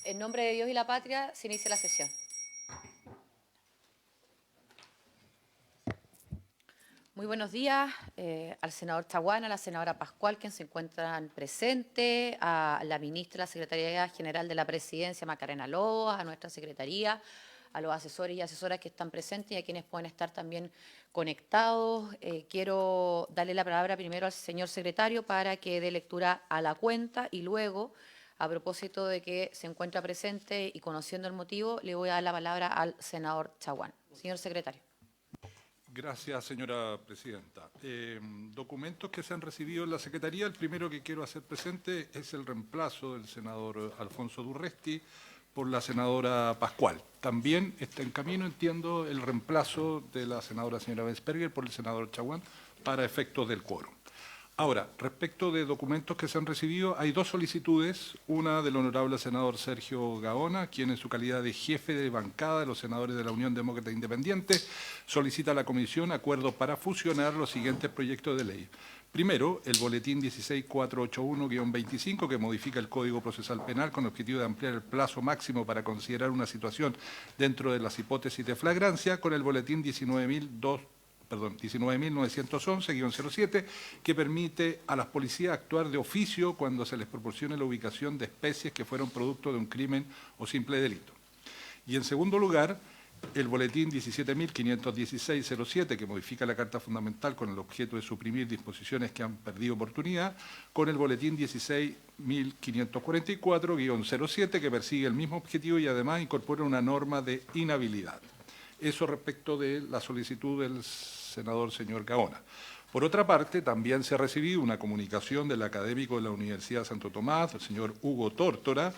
En nombre de Dios y la patria, se inicia la sesión. Muy buenos días al senador Chaguán, a la senadora Pascual, quienes se encuentran presentes, a la ministra de la Secretaría General de la Presidencia, Macarena Loas, a nuestra secretaría, a los asesores y asesoras que están presentes y a quienes pueden estar también conectados. Quiero darle la palabra primero al señor secretario para que dé lectura a la cuenta y luego, a propósito de que se encuentra presente y conociendo el motivo, le voy a dar la palabra al senador Chaguán. Señor secretario. Gracias, señora presidenta. Documentos que se han recibido en la Secretaría. El primero que quiero hacer presente es el reemplazo del senador Alfonso Durresti por la senadora Pascual. También está en camino, entiendo, el reemplazo de la senadora señora Bensperger por el senador Chaguán para efectos del quórum. Ahora, respecto de documentos que se han recibido, hay dos solicitudes, una del honorable senador Sergio Gaona, quien en su calidad de jefe de bancada de los senadores de la Unión Demócrata Independiente solicita a la Comisión acuerdos para fusionar los siguientes proyectos de ley. Primero, el boletín 16481-25, que modifica el Código Procesal Penal con el objetivo de ampliar el plazo máximo para considerar una situación dentro de las hipótesis de flagrancia, con el boletín 19.911-07, que permite a las policías actuar de oficio cuando se les proporcione la ubicación de especies que fueron producto de un crimen o simple delito. Y en segundo lugar, el boletín 17.516-07, que modifica la Carta Fundamental con el objeto de suprimir disposiciones que han perdido oportunidad, con el boletín 16.544-07, que persigue el mismo objetivo y además incorpora una norma de inhabilidad. Eso respecto de la solicitud del senador señor Gaona. Por otra parte, también se ha recibido una comunicación del académico de la Universidad de Santo Tomás, el señor Hugo Tórtora,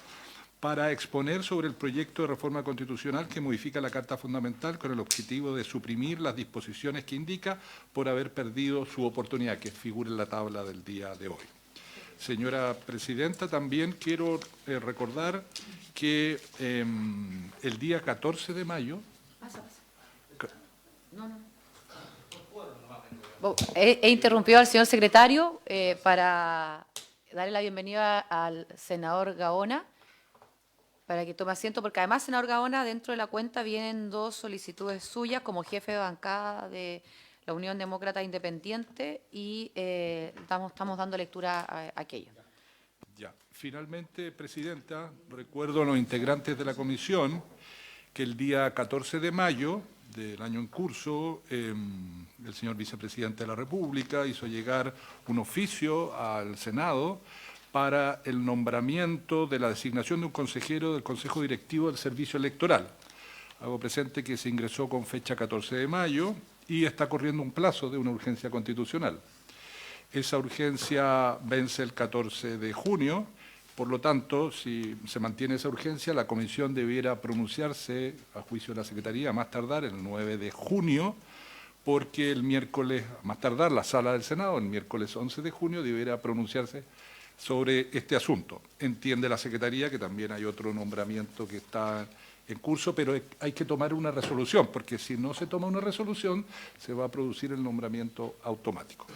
para exponer sobre el proyecto de reforma constitucional que modifica la Carta Fundamental con el objetivo de suprimir las disposiciones que indica por haber perdido su oportunidad, que figura en la tabla del día de hoy. Señora presidenta, también quiero recordar que el día 14 de mayo... He interrumpido al señor secretario para darle la bienvenida al senador Gaona para que tome asiento, porque además, senador Gaona, dentro de la cuenta vienen dos solicitudes suyas como jefe de bancada de la Unión Demócrata Independiente y estamos dando lectura a aquello. Ya. Finalmente, presidenta, recuerdo a los integrantes de la comisión que el día 14 de mayo del año en curso, el señor vicepresidente de la República hizo llegar un oficio al Senado para el nombramiento de la designación de un consejero del Consejo Directivo del Servicio Electoral. Hago presente que se ingresó con fecha 14 de mayo y está corriendo un plazo de una urgencia constitucional. Esa urgencia vence el 14 de junio. Por lo tanto, si se mantiene esa urgencia, la Comisión debiera pronunciarse, a juicio de la Secretaría, a más tardar el 9 de junio, porque el miércoles, a más tardar la Sala del Senado, el miércoles 11 de junio, debiera pronunciarse sobre este asunto. Entiende la Secretaría que también hay otro nombramiento que está en curso, pero hay que tomar una resolución, porque si no se toma una resolución, se va a producir el nombramiento automático.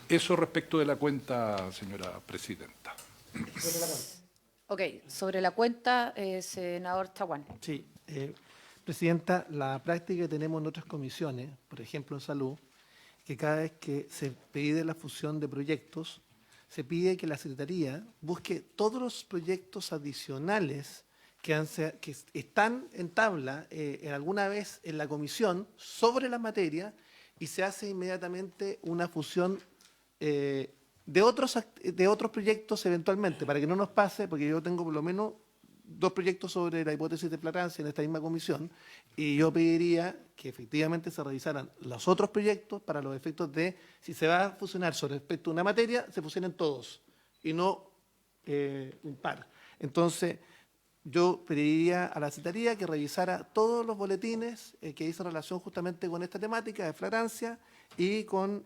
Eso respecto de la cuenta, señora presidenta. Ok, sobre la cuenta, senador Chaguán. Sí, presidenta, la práctica que tenemos en otras comisiones, por ejemplo en salud, que cada vez que se pide la fusión de proyectos, se pide que la Secretaría busque todos los proyectos adicionales que están en tabla alguna vez en la comisión sobre la materia y se hace inmediatamente una fusión de otros proyectos eventualmente, para que no nos pase, porque yo tengo por lo menos 2 proyectos sobre la hipótesis de flagrancia en esta misma comisión, y yo pediría que efectivamente se revisaran los otros proyectos para los efectos de, si se va a fusionar sobre respecto a una materia, se fusionen todos, y no un par. Entonces, yo pediría a la Secretaría que revisara todos los boletines que dicen relación justamente con esta temática de flagrancia y con...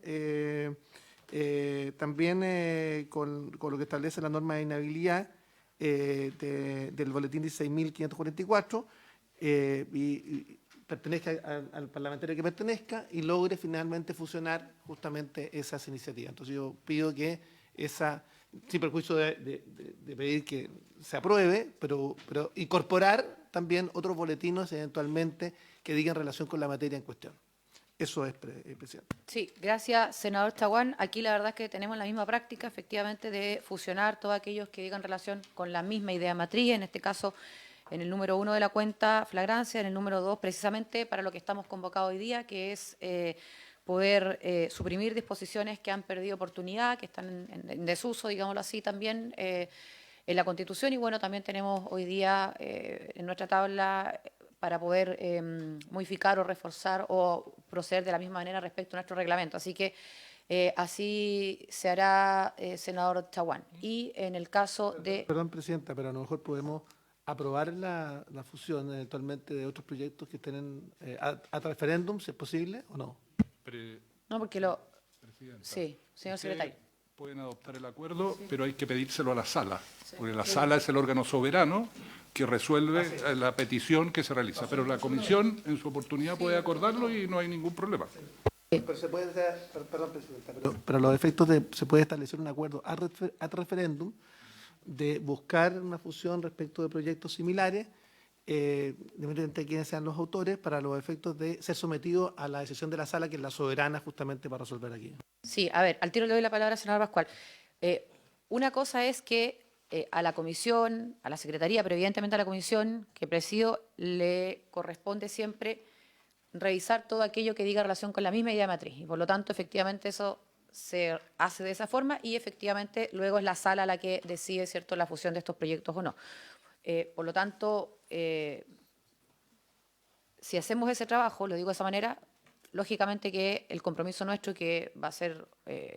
también con lo que establece la norma de inhabilidad del boletín 16.544 y pertenezca al parlamentario que pertenezca y logre finalmente fusionar justamente esas iniciativas. Entonces yo pido que esa sin perjuicio de pedir que se apruebe, pero incorporar también otros boletinos eventualmente que digan relación con la materia en cuestión. Eso es, presidente. Sí, gracias, senador Chaguán. Aquí la verdad es que tenemos la misma práctica, efectivamente, de fusionar todos aquellos que digan relación con la misma idea matriz, en este caso, en el número 1 de la cuenta flagrancia, en el número 2, precisamente para lo que estamos convocados hoy día, que es poder suprimir disposiciones que han perdido oportunidad, que están en desuso, digámoslo así, también en la Constitución. Y bueno, también tenemos hoy día en nuestra tabla para poder modificar o reforzar o proceder de la misma manera respecto a nuestro reglamento. Así que así se hará, senador Chaguán. Y en el caso de... Perdón, presidenta, pero a lo mejor podemos aprobar la fusión eventualmente de otros proyectos que estén a referéndum, si es posible, o no. No, porque lo... Presidenta, Sí, señor ustedes secretario. pueden adoptar el acuerdo, pero hay que pedírselo a la sala, porque la sala es el órgano soberano que resuelve la petición que se realiza. Pero la comisión, en su oportunidad, puede acordarlo y no hay ningún problema. Pero se puede perdón, presidenta, pero los efectos se puede establecer un acuerdo ad referéndum de buscar una fusión respecto de proyectos similares, independientemente de quiénes sean los autores, para los efectos de ser sometido a la decisión de la sala, que es la soberana justamente para resolver aquí. Sí, a ver, al tiro le doy la palabra al senador Pascual. Una cosa es que a la comisión, a la secretaría, pero evidentemente a la comisión que presido, le corresponde siempre revisar todo aquello que diga relación con la misma idea matriz. Y por lo tanto, efectivamente, eso se hace de esa forma y efectivamente luego es la sala la que decide, ¿cierto?, la fusión de estos proyectos o no. Por lo tanto, si hacemos ese trabajo, lo digo de esa manera, lógicamente que el compromiso nuestro, que va a ser,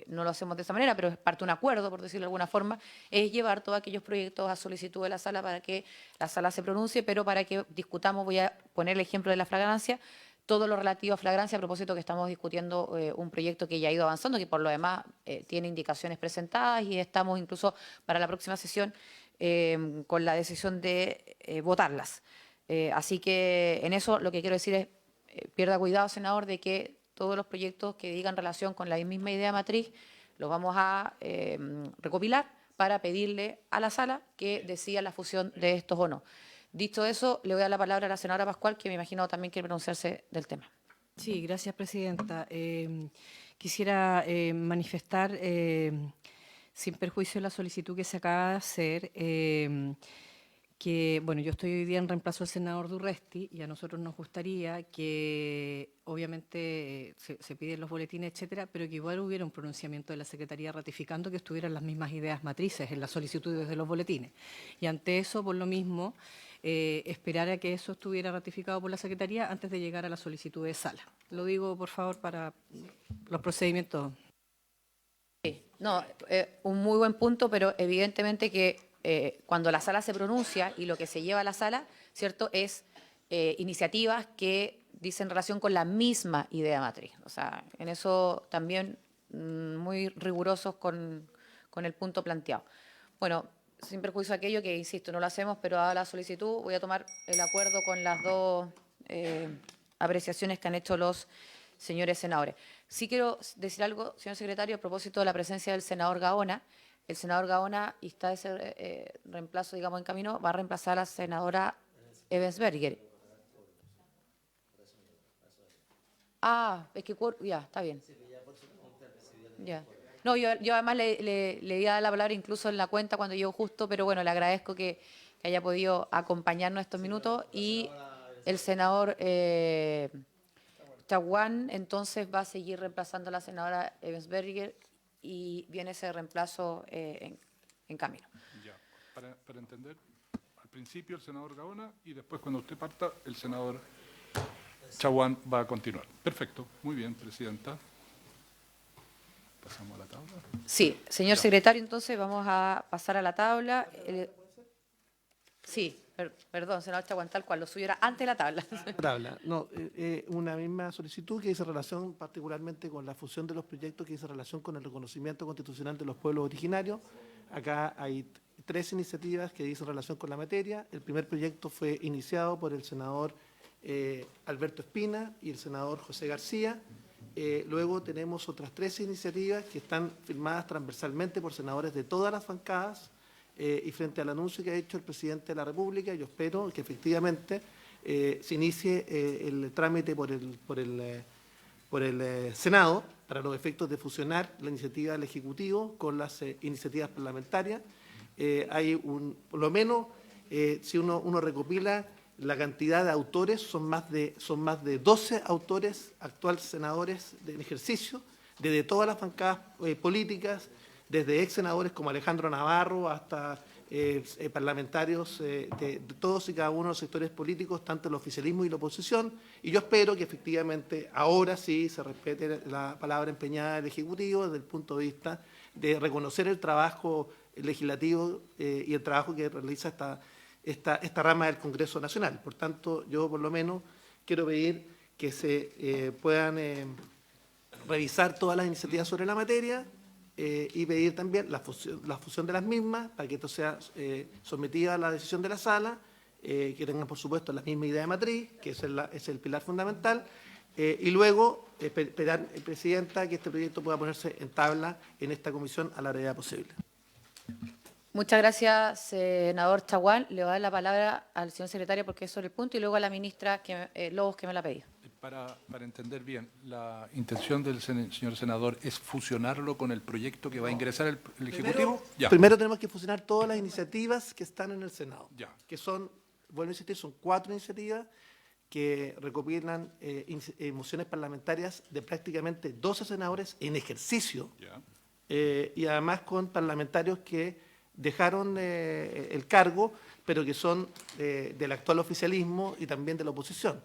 no lo hacemos de esa manera, pero es parte de un acuerdo, por decirlo de alguna forma, es llevar todos aquellos proyectos a solicitud de la sala para que la sala se pronuncie, pero para que discutamos, voy a poner el ejemplo de la flagrancia, todo lo relativo a flagrancia, a propósito que estamos discutiendo un proyecto que ya ha ido avanzando, que por lo demás tiene indicaciones presentadas y estamos incluso para la próxima sesión con la decisión de votarlas. Así que en eso lo que quiero decir es, pierda cuidado, senador, de que todos los proyectos que digan relación con la misma idea matriz los vamos a recopilar para pedirle a la sala que decida la fusión de estos o no. Dicho eso, le voy a dar la palabra a la senadora Pascual, que me imagino también quiere pronunciarse del tema. Sí, gracias, presidenta. Quisiera manifestar, sin perjuicio de la solicitud que se acaba de hacer, que, bueno, yo estoy hoy día en reemplazo del senador Durresti y a nosotros nos gustaría que, obviamente, se piden los boletines, etcétera, pero que igual hubiera un pronunciamiento de la Secretaría ratificando que estuvieran las mismas ideas matrices en las solicitudes de los boletines. Y ante eso, por lo mismo, esperar a que eso estuviera ratificado por la Secretaría antes de llegar a la solicitud de sala. Lo digo, por favor, para los procedimientos. Sí, no, un muy buen punto, pero evidentemente que cuando la sala se pronuncia y lo que se lleva a la sala, ¿cierto?, es iniciativas que dicen relación con la misma idea matriz. O sea, en eso también muy rigurosos con el punto planteado. Bueno, sin perjuicio de aquello que, insisto, no lo hacemos, pero dada la solicitud, voy a tomar el acuerdo con las dos apreciaciones que han hecho los señores senadores. Sí quiero decir algo, señor secretario, a propósito de la presencia del senador Gaona. El senador Gaona, y está ese reemplazo, digamos, en camino, va a reemplazar a la senadora Ebensberger. Ah, es que ya, está bien. Ya. No, yo además le iba a dar la palabra incluso en la cuenta cuando llegó justo, pero bueno, le agradezco que haya podido acompañarnos estos minutos. Y el senador Chaguán, entonces, va a seguir reemplazando a la senadora Ebensberger y viene ese reemplazo en camino. Ya, para entender, al principio el senador Gaona y después cuando usted parta, el senador Chaguán va a continuar. Perfecto, muy bien, presidenta. ¿Pasamos a la tabla? Sí, señor secretario, entonces vamos a pasar a la tabla. Sí, perdón, senador Chaguán, tal cual, lo suyo era antes de la tabla. Tabla. No, una misma solicitud que dice relación particularmente con la fusión de los proyectos, que dice relación con el reconocimiento constitucional de los pueblos originarios. Acá hay 3 iniciativas que dicen relación con la materia. El primer proyecto fue iniciado por el senador Alberto Espina y el senador José García, Luego tenemos otras 13 iniciativas que están firmadas transversalmente por senadores de todas las bancadas, y frente al anuncio que ha hecho el presidente de la República, yo espero que efectivamente se inicie el trámite por el Senado para los efectos de fusionar la iniciativa del Ejecutivo con las iniciativas parlamentarias. Hay por lo menos, si uno recopila la cantidad de autores, son más de 12 autores, actuales senadores en ejercicio, desde todas las bancadas políticas, desde ex senadores como Alejandro Navarro hasta parlamentarios de todos y cada uno de los sectores políticos, tanto el oficialismo y la oposición, y yo espero que efectivamente ahora sí se respete la palabra empeñada del Ejecutivo desde el punto de vista de reconocer el trabajo legislativo y el trabajo que realiza esta rama del Congreso Nacional. Por tanto, yo por lo menos quiero pedir que se puedan revisar todas las iniciativas sobre la materia, y pedir también la fusión de las mismas para que esto sea sometido a la decisión de la sala, que tengan, por supuesto, la misma idea de matriz, que es el pilar fundamental, y luego esperar, Presidenta, que este proyecto pueda ponerse en tabla en esta comisión a la brevedad posible. Muchas gracias, senador Chaguán. Le voy a dar la palabra al señor secretario porque es sobre el punto y luego a la ministra Lobos, que me la ha pedido. Para entender bien, la intención del señor senador es fusionarlo con el proyecto que va a ingresar el Ejecutivo. Primero tenemos que fusionar todas las iniciativas que están en el Senado, Ya. que son, vuelvo a insistir, son 4 iniciativas que recopilan mociones parlamentarias de prácticamente 12 senadores en ejercicio, Ya. Y además con parlamentarios que dejaron el cargo, pero que son del actual oficialismo y también de la oposición.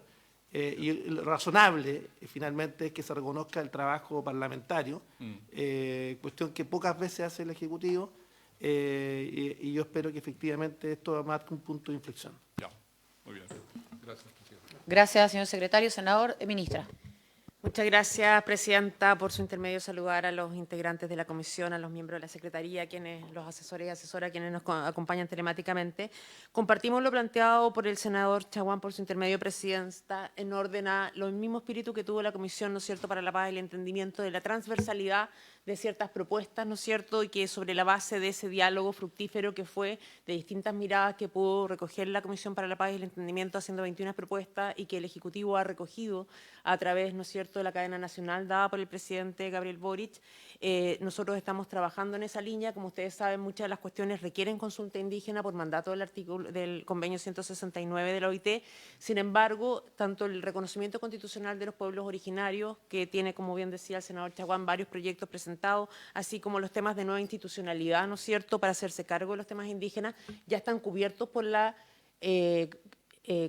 Y lo razonable, finalmente, es que se reconozca el trabajo parlamentario, cuestión que pocas veces hace el Ejecutivo, y yo espero que efectivamente esto marque un punto de inflexión. Ya. Muy bien. Gracias, presidente. Gracias, señor secretario. Senador, ministra. Muchas gracias, Presidenta. Por su intermedio, saludar a los integrantes de la comisión, a los miembros de la Secretaría, los asesores y asesoras, quienes nos acompañan telemáticamente. Compartimos lo planteado por el senador Chaguán, por su intermedio, Presidenta, en orden a lo mismo espíritu que tuvo la Comisión, ¿no es cierto?, para la paz y el entendimiento de la transversalidad de ciertas propuestas, ¿no es cierto?, y que sobre la base de ese diálogo fructífero que fue de distintas miradas que pudo recoger la Comisión para la Paz y el Entendimiento haciendo 21 propuestas y que el Ejecutivo ha recogido a través, ¿no es cierto?, de la cadena nacional dada por el presidente Gabriel Boric. Nosotros estamos trabajando en esa línea. Como ustedes saben, muchas de las cuestiones requieren consulta indígena por mandato del convenio 169 de la OIT. Sin embargo, tanto el reconocimiento constitucional de los pueblos originarios, que tiene, como bien decía el senador Chaguán, varios proyectos presentados, así como los temas de nueva institucionalidad, ¿no es cierto?, para hacerse cargo de los temas indígenas, ya están cubiertos por la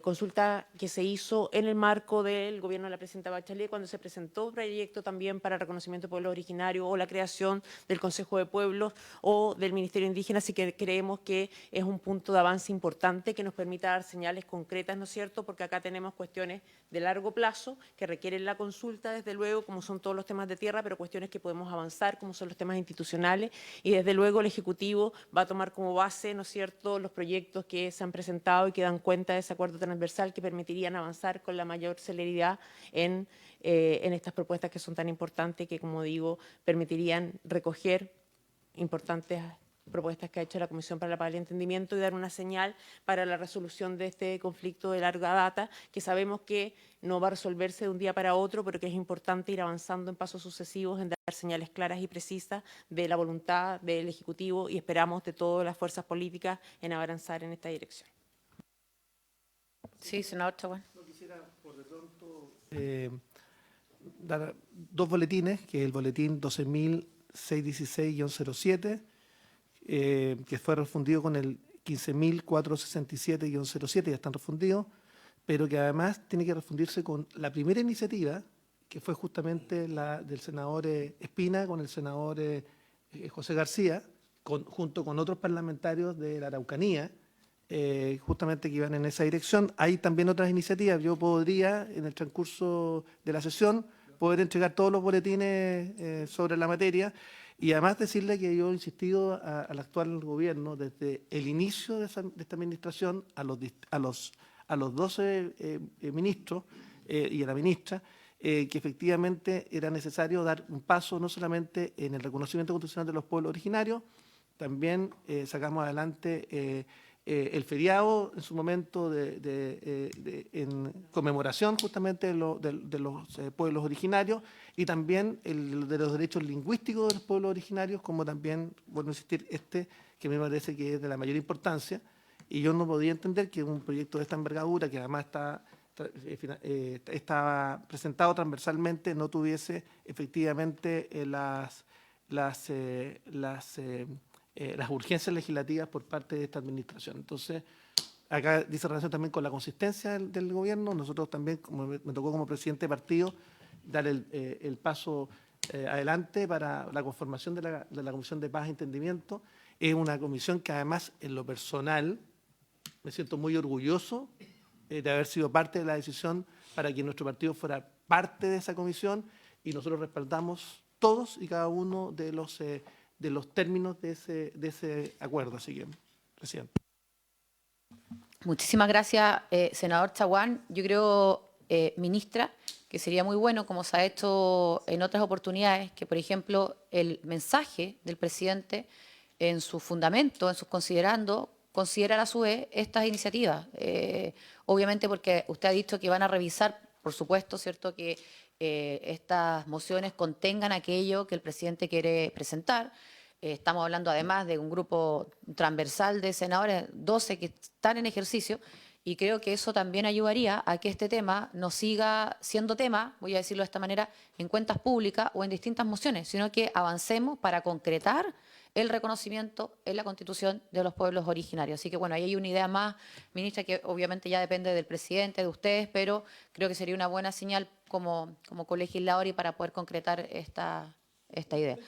consulta que se hizo en el marco del gobierno de la presidenta Bachelet, cuando se presentó un proyecto también para el reconocimiento de pueblos originarios o la creación del Consejo de Pueblos o del Ministerio Indígena. Así que creemos que es un punto de avance importante que nos permita dar señales concretas, ¿no es cierto?, porque acá tenemos cuestiones de largo plazo que requieren la consulta, desde luego, como son todos los temas de tierra, pero cuestiones que podemos avanzar, como son los temas institucionales, y desde luego el Ejecutivo va a tomar como base, ¿no es cierto?, los proyectos que se han presentado y que dan cuenta de ese acuerdo transversal que permitirían avanzar con la mayor celeridad en estas propuestas que son tan importantes y que, como digo, permitirían recoger importantes propuestas que ha hecho la Comisión para la Paz y el Entendimiento y dar una señal para la resolución de este conflicto de larga data, que sabemos que no va a resolverse de un día para otro, pero que es importante ir avanzando en pasos sucesivos, en dar señales claras y precisas de la voluntad del Ejecutivo, y esperamos de todas las fuerzas políticas en avanzar en esta dirección. Sí, senador Chaguán. Yo quisiera, por de pronto, dar 2 boletines, que es el boletín 12.616-07, que fue refundido con el 15.467-07, ya están refundidos, pero que además tiene que refundirse con la primera iniciativa, que fue justamente la del senador Espina con el senador José García, junto con otros parlamentarios de la Araucanía, justamente que iban en esa dirección. Hay también otras iniciativas. Yo podría, en el transcurso de la sesión, poder entregar todos los boletines sobre la materia, y además decirle que yo he insistido al actual gobierno desde el inicio de esta administración, a los 12 ministros y a la ministra, que efectivamente era necesario dar un paso no solamente en el reconocimiento constitucional de los pueblos originarios, también sacamos adelante el feriado en su momento en conmemoración justamente de los pueblos originarios y también de los derechos lingüísticos de los pueblos originarios, como también, vuelvo a insistir, que a mí me parece que es de la mayor importancia. Y yo no podía entender que un proyecto de esta envergadura, que además está presentado transversalmente, no tuviese efectivamente las urgencias legislativas por parte de esta administración. Entonces, acá dice relación también con la consistencia del gobierno. Nosotros también, como me tocó como presidente de partido, dar el paso adelante para la conformación de la Comisión de Paz e Entendimiento. Es una comisión que además, en lo personal, me siento muy orgulloso de haber sido parte de la decisión para que nuestro partido fuera parte de esa comisión, y nosotros respaldamos todos y cada uno de los términos de ese acuerdo. Así que, presidente. Muchísimas gracias, senador Chaguán. Yo creo, ministra, que sería muy bueno, como se ha hecho en otras oportunidades, que, por ejemplo, el mensaje del presidente en su fundamento, en sus considerandos, considerar a su vez estas iniciativas. Obviamente porque usted ha dicho que van a revisar, por supuesto, ¿cierto?, que estas mociones contengan aquello que el presidente quiere presentar. Estamos hablando además de un grupo transversal de senadores, 12 que están en ejercicio, y creo que eso también ayudaría a que este tema no siga siendo tema, voy a decirlo de esta manera, en cuentas públicas o en distintas mociones, sino que avancemos para concretar el reconocimiento en la Constitución de los pueblos originarios. Así que, bueno, ahí hay una idea más, ministra, que obviamente ya depende del presidente, de ustedes, pero creo que sería una buena señal como colegislador y para poder concretar esta idea.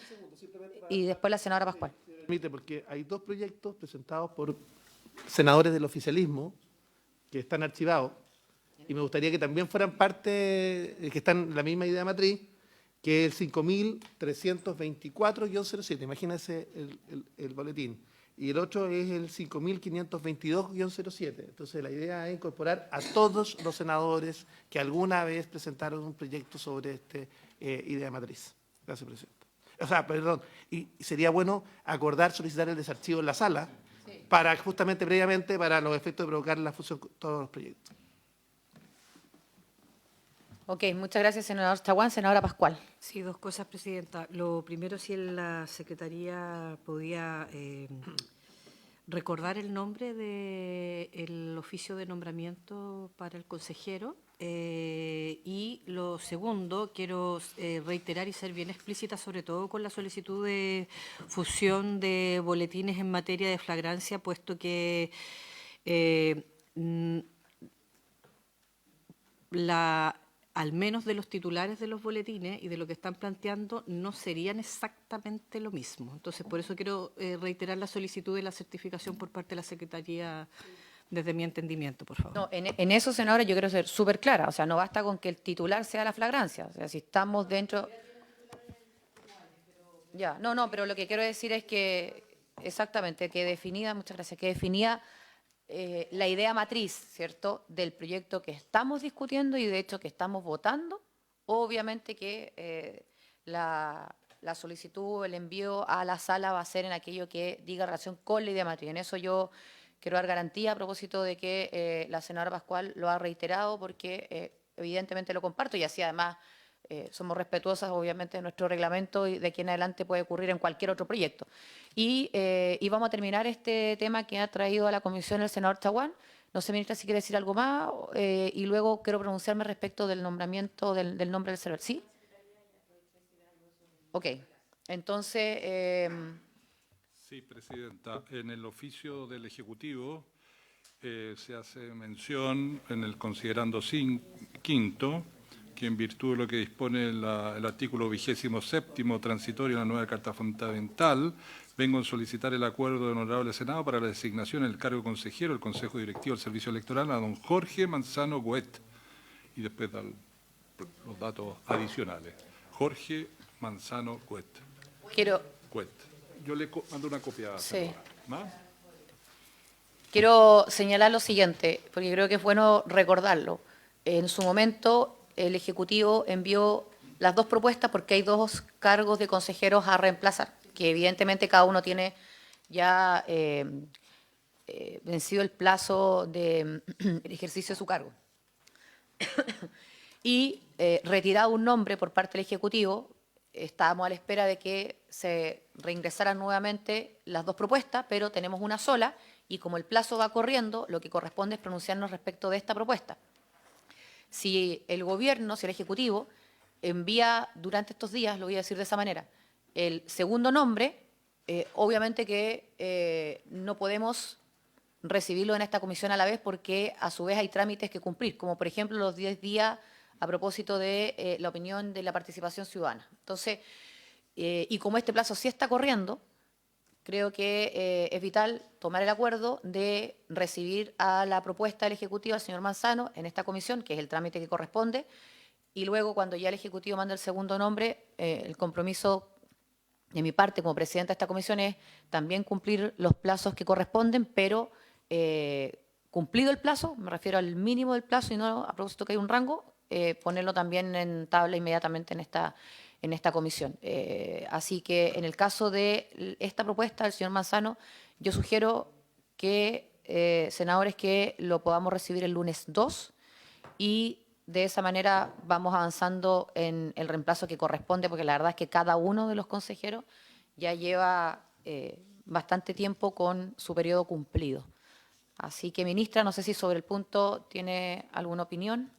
Y después la senadora Pascual. Permite, porque hay dos proyectos presentados por senadores del oficialismo que están archivados, y me gustaría que también fueran parte, que están en la misma idea matriz, que es el 5324-07, imagínense el boletín, y el otro es el 5522-07. Entonces la idea es incorporar a todos los senadores que alguna vez presentaron un proyecto sobre esta idea matriz. Gracias, presidente. O sea, perdón, y sería bueno acordar solicitar el desarchivo en la sala, sí, para justamente previamente para los efectos de provocar la fusión de todos los proyectos. Ok, muchas gracias, senador Chaguán. Senadora Pascual. Sí, dos cosas, presidenta. Lo primero, si la Secretaría podía recordar el nombre del oficio de nombramiento para el consejero. Y lo segundo, quiero reiterar y ser bien explícita, sobre todo con la solicitud de fusión de boletines en materia de flagrancia, puesto que al menos de los titulares de los boletines y de lo que están planteando, no serían exactamente lo mismo. Entonces, por eso quiero reiterar la solicitud de la certificación por parte de la Secretaría, desde mi entendimiento, por favor. No, en eso, senadora, yo quiero ser súper clara. O sea, no basta con que el titular sea la flagrancia. O sea, si estamos dentro... Ya, no, pero lo que quiero decir es que, exactamente, que definida, muchas gracias, que definida la idea matriz, ¿cierto?, del proyecto que estamos discutiendo y de hecho que estamos votando. Obviamente que la solicitud, el envío a la sala va a ser en aquello que diga relación con la idea matriz. En eso yo quiero dar garantía a propósito de que la senadora Pascual lo ha reiterado, porque evidentemente lo comparto, y así además somos respetuosas obviamente de nuestro reglamento y de aquí en adelante puede ocurrir en cualquier otro proyecto. Y vamos a terminar este tema que ha traído a la comisión el senador Chaguán. No sé, ministra, si quiere decir algo más, y luego quiero pronunciarme respecto del nombramiento del nombre del servidor. ¿Sí? Ok. Entonces... Sí, presidenta. En el oficio del Ejecutivo se hace mención en el considerando quinto que en virtud de lo que dispone el artículo 27º transitorio de la nueva Carta Fundamental, vengo a solicitar el acuerdo del Honorable Senado para la designación en el cargo de consejero del Consejo Directivo del Servicio Electoral a don Jorge Manzano Goet. Y después dan los datos adicionales. Jorge Manzano Goet. Goet. Yo le mando una copia. Sí. ¿Más? Quiero señalar lo siguiente, porque creo que es bueno recordarlo. En su momento, el Ejecutivo envió las dos propuestas porque hay dos cargos de consejeros a reemplazar, que evidentemente cada uno tiene ya vencido el plazo de el ejercicio de su cargo. Y retirado un nombre por parte del Ejecutivo, estábamos a la espera de que se reingresaran nuevamente las dos propuestas, pero tenemos una sola y como el plazo va corriendo, lo que corresponde es pronunciarnos respecto de esta propuesta. Si el Gobierno, si el Ejecutivo envía durante estos días, lo voy a decir de esa manera, el segundo nombre, obviamente que no podemos recibirlo en esta comisión a la vez porque a su vez hay trámites que cumplir, como por ejemplo los 10 días a propósito de la opinión de la participación ciudadana. Entonces, y como este plazo sí está corriendo, creo que es vital tomar el acuerdo de recibir a la propuesta del Ejecutivo, al señor Manzano, en esta comisión, que es el trámite que corresponde, y luego cuando ya el Ejecutivo manda el segundo nombre, el compromiso de mi parte como presidenta de esta comisión es también cumplir los plazos que corresponden, pero cumplido el plazo, me refiero al mínimo del plazo y no a propósito que hay un rango, ponerlo también en tabla inmediatamente en esta comisión. Así que en el caso de esta propuesta del señor Manzano, yo sugiero que, senadores, que lo podamos recibir el lunes 2 y de esa manera vamos avanzando en el reemplazo que corresponde, porque la verdad es que cada uno de los consejeros ya lleva bastante tiempo con su periodo cumplido. Así que, ministra, no sé si sobre el punto tiene alguna opinión.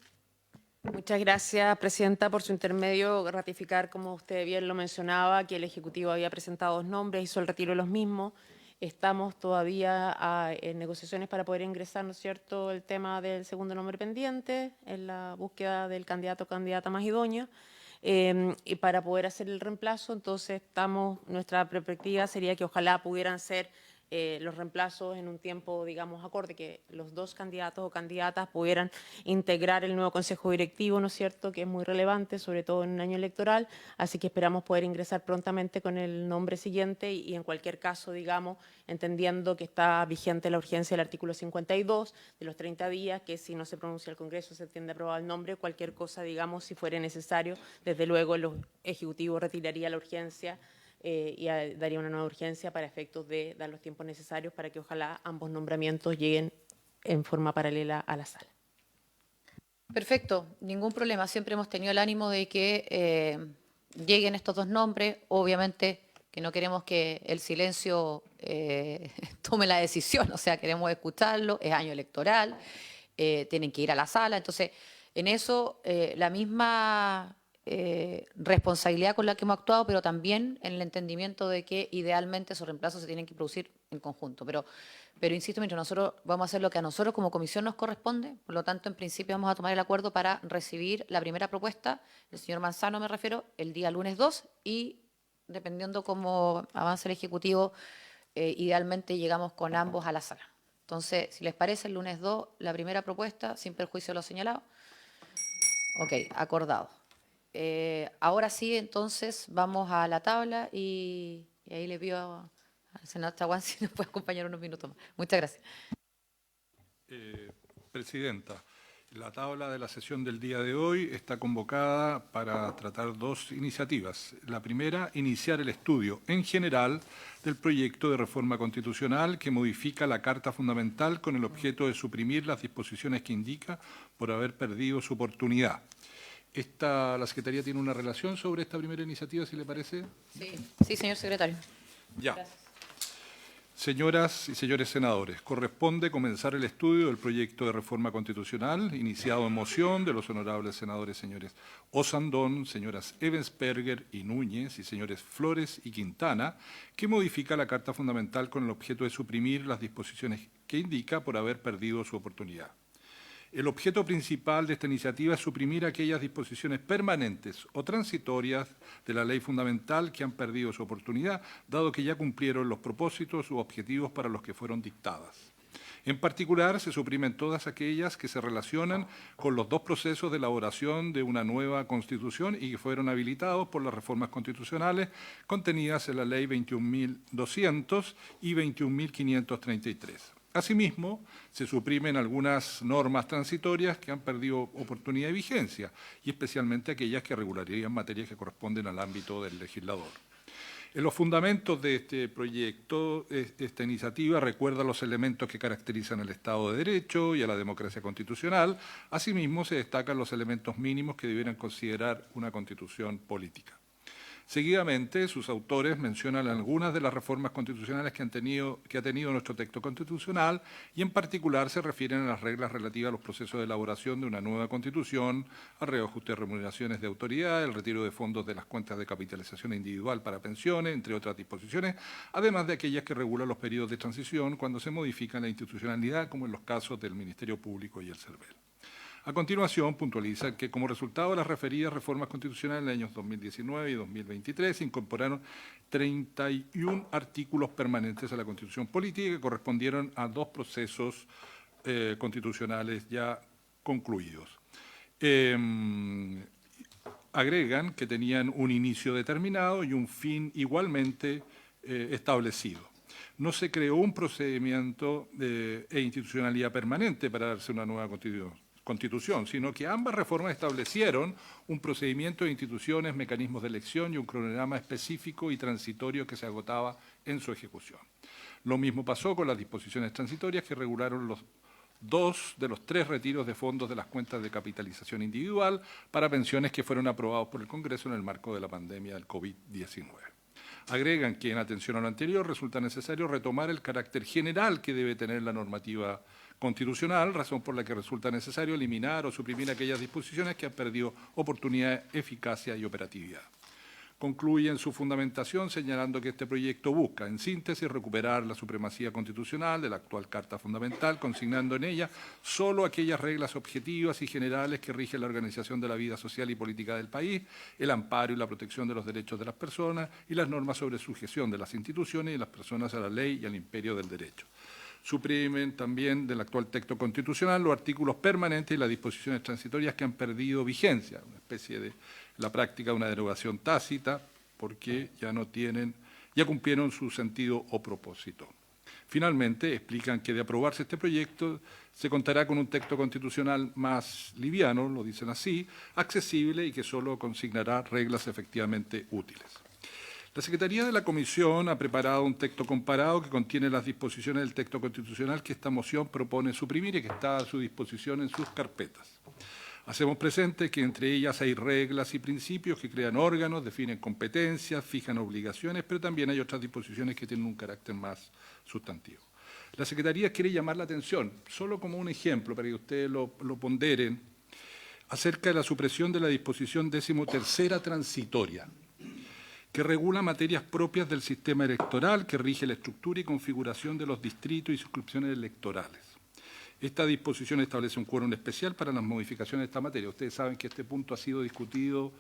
Muchas gracias, presidenta, por su intermedio. Ratificar, como usted bien lo mencionaba, que el Ejecutivo había presentado dos nombres, hizo el retiro de los mismos. Estamos todavía en negociaciones para poder ingresar, ¿no es cierto?, el tema del segundo nombre pendiente, en la búsqueda del candidato o candidata más idónea, y para poder hacer el reemplazo. Entonces, nuestra perspectiva sería que ojalá pudieran ser los reemplazos en un tiempo, digamos, acorde, que los dos candidatos o candidatas pudieran integrar el nuevo Consejo Directivo, ¿no es cierto?, que es muy relevante, sobre todo en un año electoral, así que esperamos poder ingresar prontamente con el nombre siguiente y en cualquier caso, digamos, entendiendo que está vigente la urgencia del artículo 52 de los 30 días, que si no se pronuncia el Congreso se entiende aprobado el nombre, cualquier cosa, digamos, si fuera necesario, desde luego el Ejecutivo retiraría la urgencia y daría una nueva urgencia para efectos de dar los tiempos necesarios para que ojalá ambos nombramientos lleguen en forma paralela a la sala. Perfecto, ningún problema. Siempre hemos tenido el ánimo de que lleguen estos dos nombres. Obviamente que no queremos que el silencio tome la decisión, o sea, queremos escucharlo, es año electoral, tienen que ir a la sala. Entonces, en eso la misma responsabilidad con la que hemos actuado, pero también en el entendimiento de que idealmente esos reemplazos se tienen que producir en conjunto. Pero insisto, mientras nosotros vamos a hacer lo que a nosotros como comisión nos corresponde, por lo tanto, en principio vamos a tomar el acuerdo para recibir la primera propuesta, el señor Manzano me refiero, el día lunes 2 y dependiendo cómo avance el Ejecutivo, idealmente llegamos con ambos a la sala. Entonces, si les parece, el lunes 2, la primera propuesta, sin perjuicio de lo señalado. Ok, acordado. Ahora sí, entonces, vamos a la tabla y ahí le pido al senador Chaguán si nos puede acompañar unos minutos más. Muchas gracias. Presidenta, la tabla de la sesión del día de hoy está convocada para tratar dos iniciativas. La primera, iniciar el estudio en general del proyecto de reforma constitucional que modifica la Carta Fundamental con el objeto de suprimir las disposiciones que indica por haber perdido su oportunidad. La Secretaría tiene una relación sobre esta primera iniciativa, si le parece. Sí, señor secretario. Ya. Gracias. Señoras y señores senadores, corresponde comenzar el estudio del proyecto de reforma constitucional iniciado en moción de los honorables senadores señores Osandón, señoras Ebensperger y Núñez y señores Flores y Quintana, que modifica la Carta Fundamental con el objeto de suprimir las disposiciones que indica por haber perdido su oportunidad. El objeto principal de esta iniciativa es suprimir aquellas disposiciones permanentes o transitorias de la ley fundamental que han perdido su oportunidad, dado que ya cumplieron los propósitos u objetivos para los que fueron dictadas. En particular, se suprimen todas aquellas que se relacionan con los dos procesos de elaboración de una nueva Constitución y que fueron habilitados por las reformas constitucionales contenidas en la Ley 21.200 y 21.533. Asimismo, se suprimen algunas normas transitorias que han perdido oportunidad de vigencia, y especialmente aquellas que regularían materias que corresponden al ámbito del legislador. En los fundamentos de este proyecto, esta iniciativa recuerda los elementos que caracterizan al Estado de Derecho y a la democracia constitucional. Asimismo, se destacan los elementos mínimos que debieran considerar una constitución política. Seguidamente, sus autores mencionan algunas de las reformas constitucionales que ha tenido nuestro texto constitucional, y en particular se refieren a las reglas relativas a los procesos de elaboración de una nueva constitución, al reajuste de remuneraciones de autoridad, el retiro de fondos de las cuentas de capitalización individual para pensiones, entre otras disposiciones, además de aquellas que regulan los periodos de transición cuando se modifica la institucionalidad, como en los casos del Ministerio Público y el CERVEL. A continuación, puntualiza que como resultado de las referidas reformas constitucionales en los años 2019 y 2023 se incorporaron 31 artículos permanentes a la Constitución Política que correspondieron a 2 procesos constitucionales ya concluidos. Agregan que tenían un inicio determinado y un fin igualmente establecido. No se creó un procedimiento e institucionalidad permanente para darse una nueva constitución, sino que ambas reformas establecieron un procedimiento de instituciones, mecanismos de elección y un cronograma específico y transitorio que se agotaba en su ejecución. Lo mismo pasó con las disposiciones transitorias que regularon los 2 de los 3 retiros de fondos de las cuentas de capitalización individual para pensiones que fueron aprobados por el Congreso en el marco de la pandemia del COVID-19. Agregan que, en atención a lo anterior, resulta necesario retomar el carácter general que debe tener la normativa constitucional, razón por la que resulta necesario eliminar o suprimir aquellas disposiciones que han perdido oportunidad, eficacia y operatividad. Concluye en su fundamentación señalando que este proyecto busca, en síntesis, recuperar la supremacía constitucional de la actual Carta Fundamental, consignando en ella solo aquellas reglas objetivas y generales que rigen la organización de la vida social y política del país, el amparo y la protección de los derechos de las personas y las normas sobre sujeción de las instituciones y las personas a la ley y al imperio del derecho. Suprimen también del actual texto constitucional los artículos permanentes y las disposiciones transitorias que han perdido vigencia, una especie de la práctica de una derogación tácita, porque ya cumplieron su sentido o propósito. Finalmente, explican que de aprobarse este proyecto se contará con un texto constitucional más liviano, lo dicen así, accesible y que solo consignará reglas efectivamente útiles. La Secretaría de la Comisión ha preparado un texto comparado que contiene las disposiciones del texto constitucional que esta moción propone suprimir y que está a su disposición en sus carpetas. Hacemos presente que entre ellas hay reglas y principios que crean órganos, definen competencias, fijan obligaciones, pero también hay otras disposiciones que tienen un carácter más sustantivo. La Secretaría quiere llamar la atención, solo como un ejemplo, para que ustedes lo ponderen, acerca de la supresión de la disposición 13ª transitoria, que regula materias propias del sistema electoral, que rige la estructura y configuración de los distritos y circunscripciones electorales. Esta disposición establece un quórum especial para las modificaciones de esta materia. Ustedes saben que este punto ha sido discutido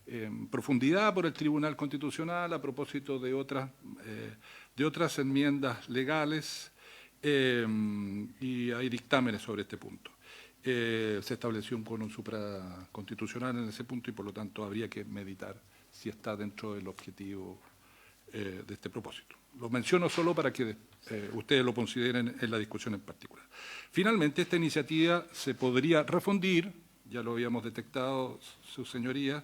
en profundidad por el Tribunal Constitucional a propósito de otras enmiendas legales y hay dictámenes sobre este punto. Se estableció un quórum supraconstitucional en ese punto y por lo tanto habría que meditar si está dentro del objetivo de este propósito. Lo menciono solo para que ustedes lo consideren en la discusión en particular. Finalmente, esta iniciativa se podría refundir, ya lo habíamos detectado, sus señorías,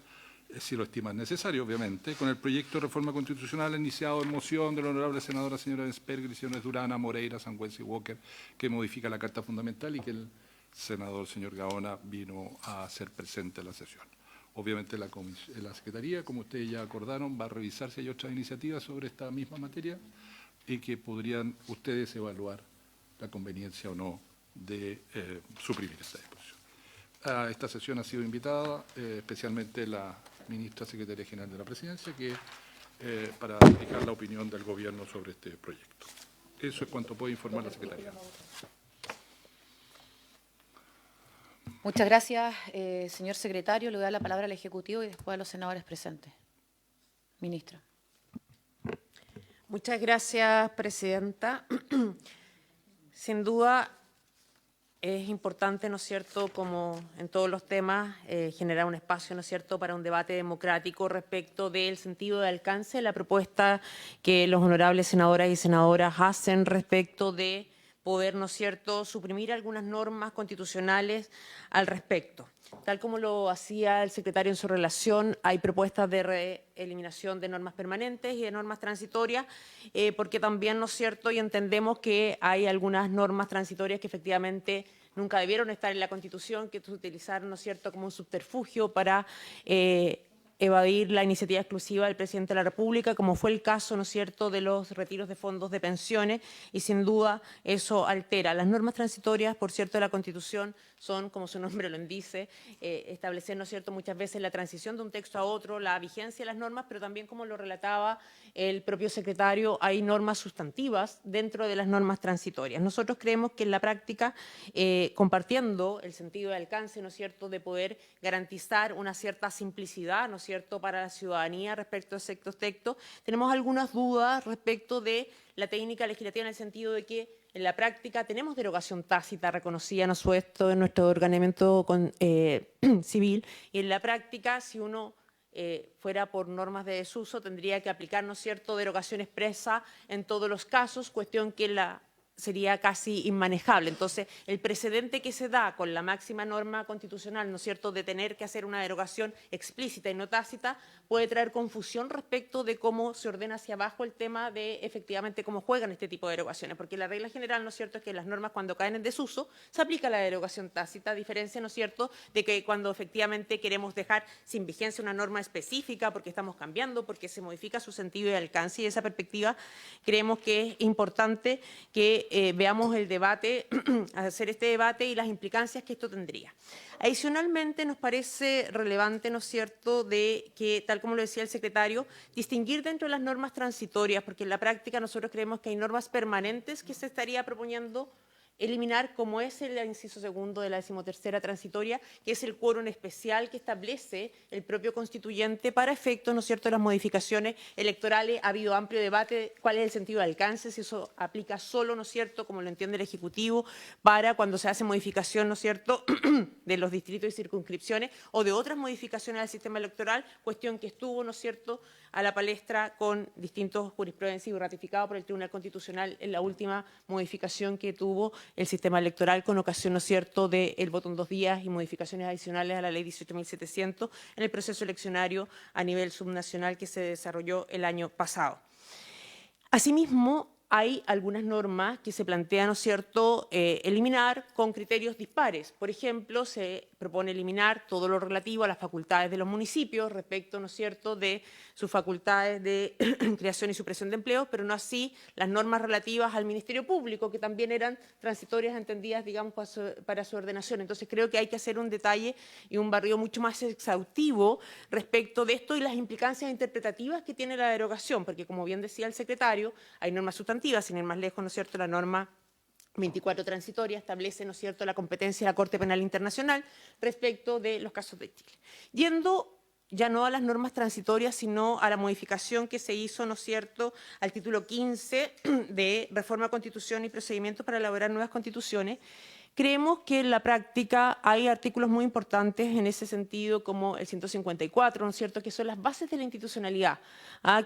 si lo estiman necesario, obviamente, con el proyecto de reforma constitucional iniciado en moción de la honorable senadora señora Esperger y señores Durana, Moreira, Sangüesa y Walker, que modifica la Carta Fundamental y que el senador señor Gaona vino a hacer presente en la sesión. Obviamente la Secretaría, como ustedes ya acordaron, va a revisar si hay otras iniciativas sobre esta misma materia y que podrían ustedes evaluar la conveniencia o no de suprimir esta disposición. A esta sesión ha sido invitada especialmente la ministra secretaria general de la Presidencia para fijar la opinión del Gobierno sobre este proyecto. Eso es cuanto puede informar la Secretaría. Muchas gracias, señor secretario. Le voy a dar la palabra al Ejecutivo y después a los senadores presentes. Ministra. Muchas gracias, presidenta. Sin duda es importante, ¿no es cierto?, como en todos los temas, generar un espacio, ¿no es cierto?, para un debate democrático respecto del sentido de alcance de la propuesta que los honorables senadoras y senadoras hacen respecto de poder, ¿no es cierto?, suprimir algunas normas constitucionales al respecto. Tal como lo hacía el secretario en su relación, hay propuestas de eliminación de normas permanentes y de normas transitorias, porque también, ¿no es cierto?, y entendemos que hay algunas normas transitorias que efectivamente nunca debieron estar en la Constitución, que se utilizaron, ¿no es cierto?, como un subterfugio para evadir la iniciativa exclusiva del presidente de la República, como fue el caso, ¿no es cierto?, de los retiros de fondos de pensiones, y sin duda eso altera. Las normas transitorias, por cierto, de la Constitución son, como su nombre lo indice, establecer, ¿no es cierto?, muchas veces la transición de un texto a otro, la vigencia de las normas, pero también, como lo relataba el propio secretario, hay normas sustantivas dentro de las normas transitorias. Nosotros creemos que en la práctica, compartiendo el sentido de alcance, ¿no es cierto?, de poder garantizar una cierta simplicidad, ¿no es cierto?, para la ciudadanía respecto a estos textos, tenemos algunas dudas respecto de la técnica legislativa en el sentido de que en la práctica tenemos derogación tácita reconocida, ¿no es cierto?, en nuestro ordenamiento civil, y en la práctica, si uno fuera por normas de desuso, tendría que aplicar, ¿no es cierto?, derogación expresa en todos los casos, cuestión que sería casi inmanejable. Entonces, el precedente que se da con la máxima norma constitucional, ¿no es cierto?, de tener que hacer una derogación explícita y no tácita, puede traer confusión respecto de cómo se ordena hacia abajo el tema de efectivamente cómo juegan este tipo de derogaciones, porque la regla general, ¿no es cierto?, es que las normas cuando caen en desuso se aplica la derogación tácita, a diferencia, ¿no es cierto?, de que cuando efectivamente queremos dejar sin vigencia una norma específica porque estamos cambiando, porque se modifica su sentido y alcance, y de esa perspectiva creemos que es importante que veamos el debate, hacer este debate y las implicancias que esto tendría. Adicionalmente, nos parece relevante, ¿no es cierto?, de que, tal como lo decía el secretario, distinguir dentro de las normas transitorias, porque en la práctica nosotros creemos que hay normas permanentes que se estaría proponiendo eliminar, como es el inciso segundo de la 13ª transitoria, que es el quórum especial que establece el propio constituyente para efectos, ¿no es cierto?, de las modificaciones electorales. Ha habido amplio debate cuál es el sentido de alcance, si eso aplica solo, ¿no es cierto?, como lo entiende el Ejecutivo, para cuando se hace modificación, ¿no es cierto?, de los distritos y circunscripciones o de otras modificaciones al sistema electoral, cuestión que estuvo, ¿no es cierto?, a la palestra con distintos jurisprudencias y ratificado por el Tribunal Constitucional en la última modificación que tuvo el sistema electoral con ocasión, ¿no es cierto?, del voto en 2 días y modificaciones adicionales a la ley 18.700 en el proceso eleccionario a nivel subnacional que se desarrolló el año pasado. Asimismo, hay algunas normas que se plantean, ¿no es cierto?, eliminar con criterios dispares. Por ejemplo, se propone eliminar todo lo relativo a las facultades de los municipios respecto, ¿no es cierto?, de sus facultades de creación y supresión de empleos, pero no así las normas relativas al Ministerio Público, que también eran transitorias entendidas, digamos, para su ordenación. Entonces, creo que hay que hacer un detalle y un barrido mucho más exhaustivo respecto de esto y las implicancias interpretativas que tiene la derogación, porque, como bien decía el secretario, hay normas sustantivas, sin ir más lejos, ¿no es cierto?, la norma 24 transitoria establece, ¿no es cierto?, la competencia de la Corte Penal Internacional respecto de los casos de Chile. Yendo ya no a las normas transitorias, sino a la modificación que se hizo, ¿no es cierto?, al título 15 de Reforma, Constitución y Procedimientos para elaborar nuevas constituciones, creemos que en la práctica hay artículos muy importantes en ese sentido, como el 154, ¿no es cierto?, que son las bases de la institucionalidad,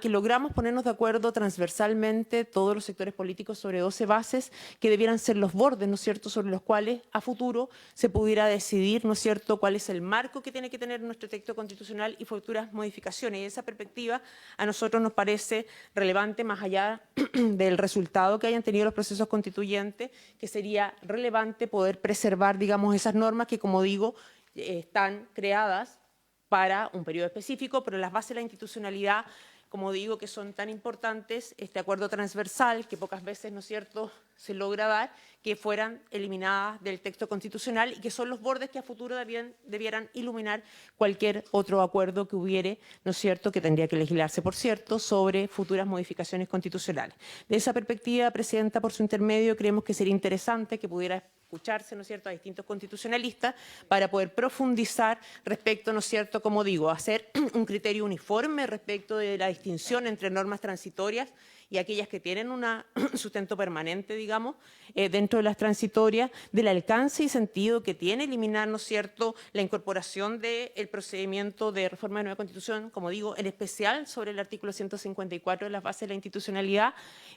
que logramos ponernos de acuerdo transversalmente todos los sectores políticos sobre 12 bases que debieran ser los bordes, ¿no es cierto?, sobre los cuales a futuro se pudiera decidir, ¿no es cierto?, cuál es el marco que tiene que tener nuestro texto constitucional y futuras modificaciones. Y esa perspectiva a nosotros nos parece relevante, más allá del resultado que hayan tenido los procesos constituyentes, que sería relevante poder preservar, digamos, esas normas que, como digo, están creadas para un periodo específico, pero las bases de la institucionalidad, como digo, que son tan importantes, este acuerdo transversal, que pocas veces, ¿no es cierto?, se logra dar, que fueran eliminadas del texto constitucional y que son los bordes que a futuro debieran iluminar cualquier otro acuerdo que hubiere, ¿no es cierto?, que tendría que legislarse, por cierto, sobre futuras modificaciones constitucionales. De esa perspectiva, Presidenta, por su intermedio, creemos que sería interesante que pudiera escucharse, ¿no es cierto?, a distintos constitucionalistas para poder profundizar respecto, ¿no es cierto?, como digo, hacer un criterio uniforme respecto de la distinción entre normas transitorias y aquellas que tienen un sustento permanente, digamos, dentro de las transitorias, del alcance y sentido que tiene eliminar, ¿no es cierto?, la incorporación del procedimiento de reforma de nueva Constitución, como digo, en especial sobre el artículo 154 de las bases de la institucionalidad,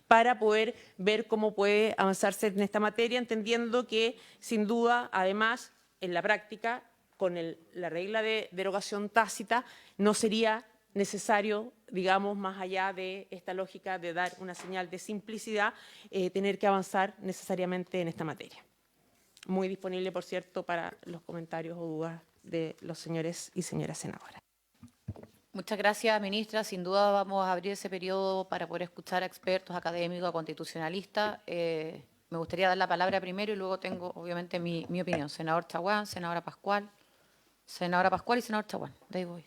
para poder ver cómo puede avanzarse en esta materia, entendiendo que, sin duda, además, en la práctica, con la regla de derogación tácita, no sería necesario, digamos, más allá de esta lógica de dar una señal de simplicidad, tener que avanzar necesariamente en esta materia. Muy disponible, por cierto, para los comentarios o dudas de los señores y señoras senadoras. Muchas gracias, ministra. Sin duda vamos a abrir ese periodo para poder escuchar a expertos, académicos, constitucionalistas. Me gustaría dar la palabra primero y luego tengo, obviamente, mi opinión. Senador Chaguán, senadora Pascual y senador Chaguán. De ahí voy.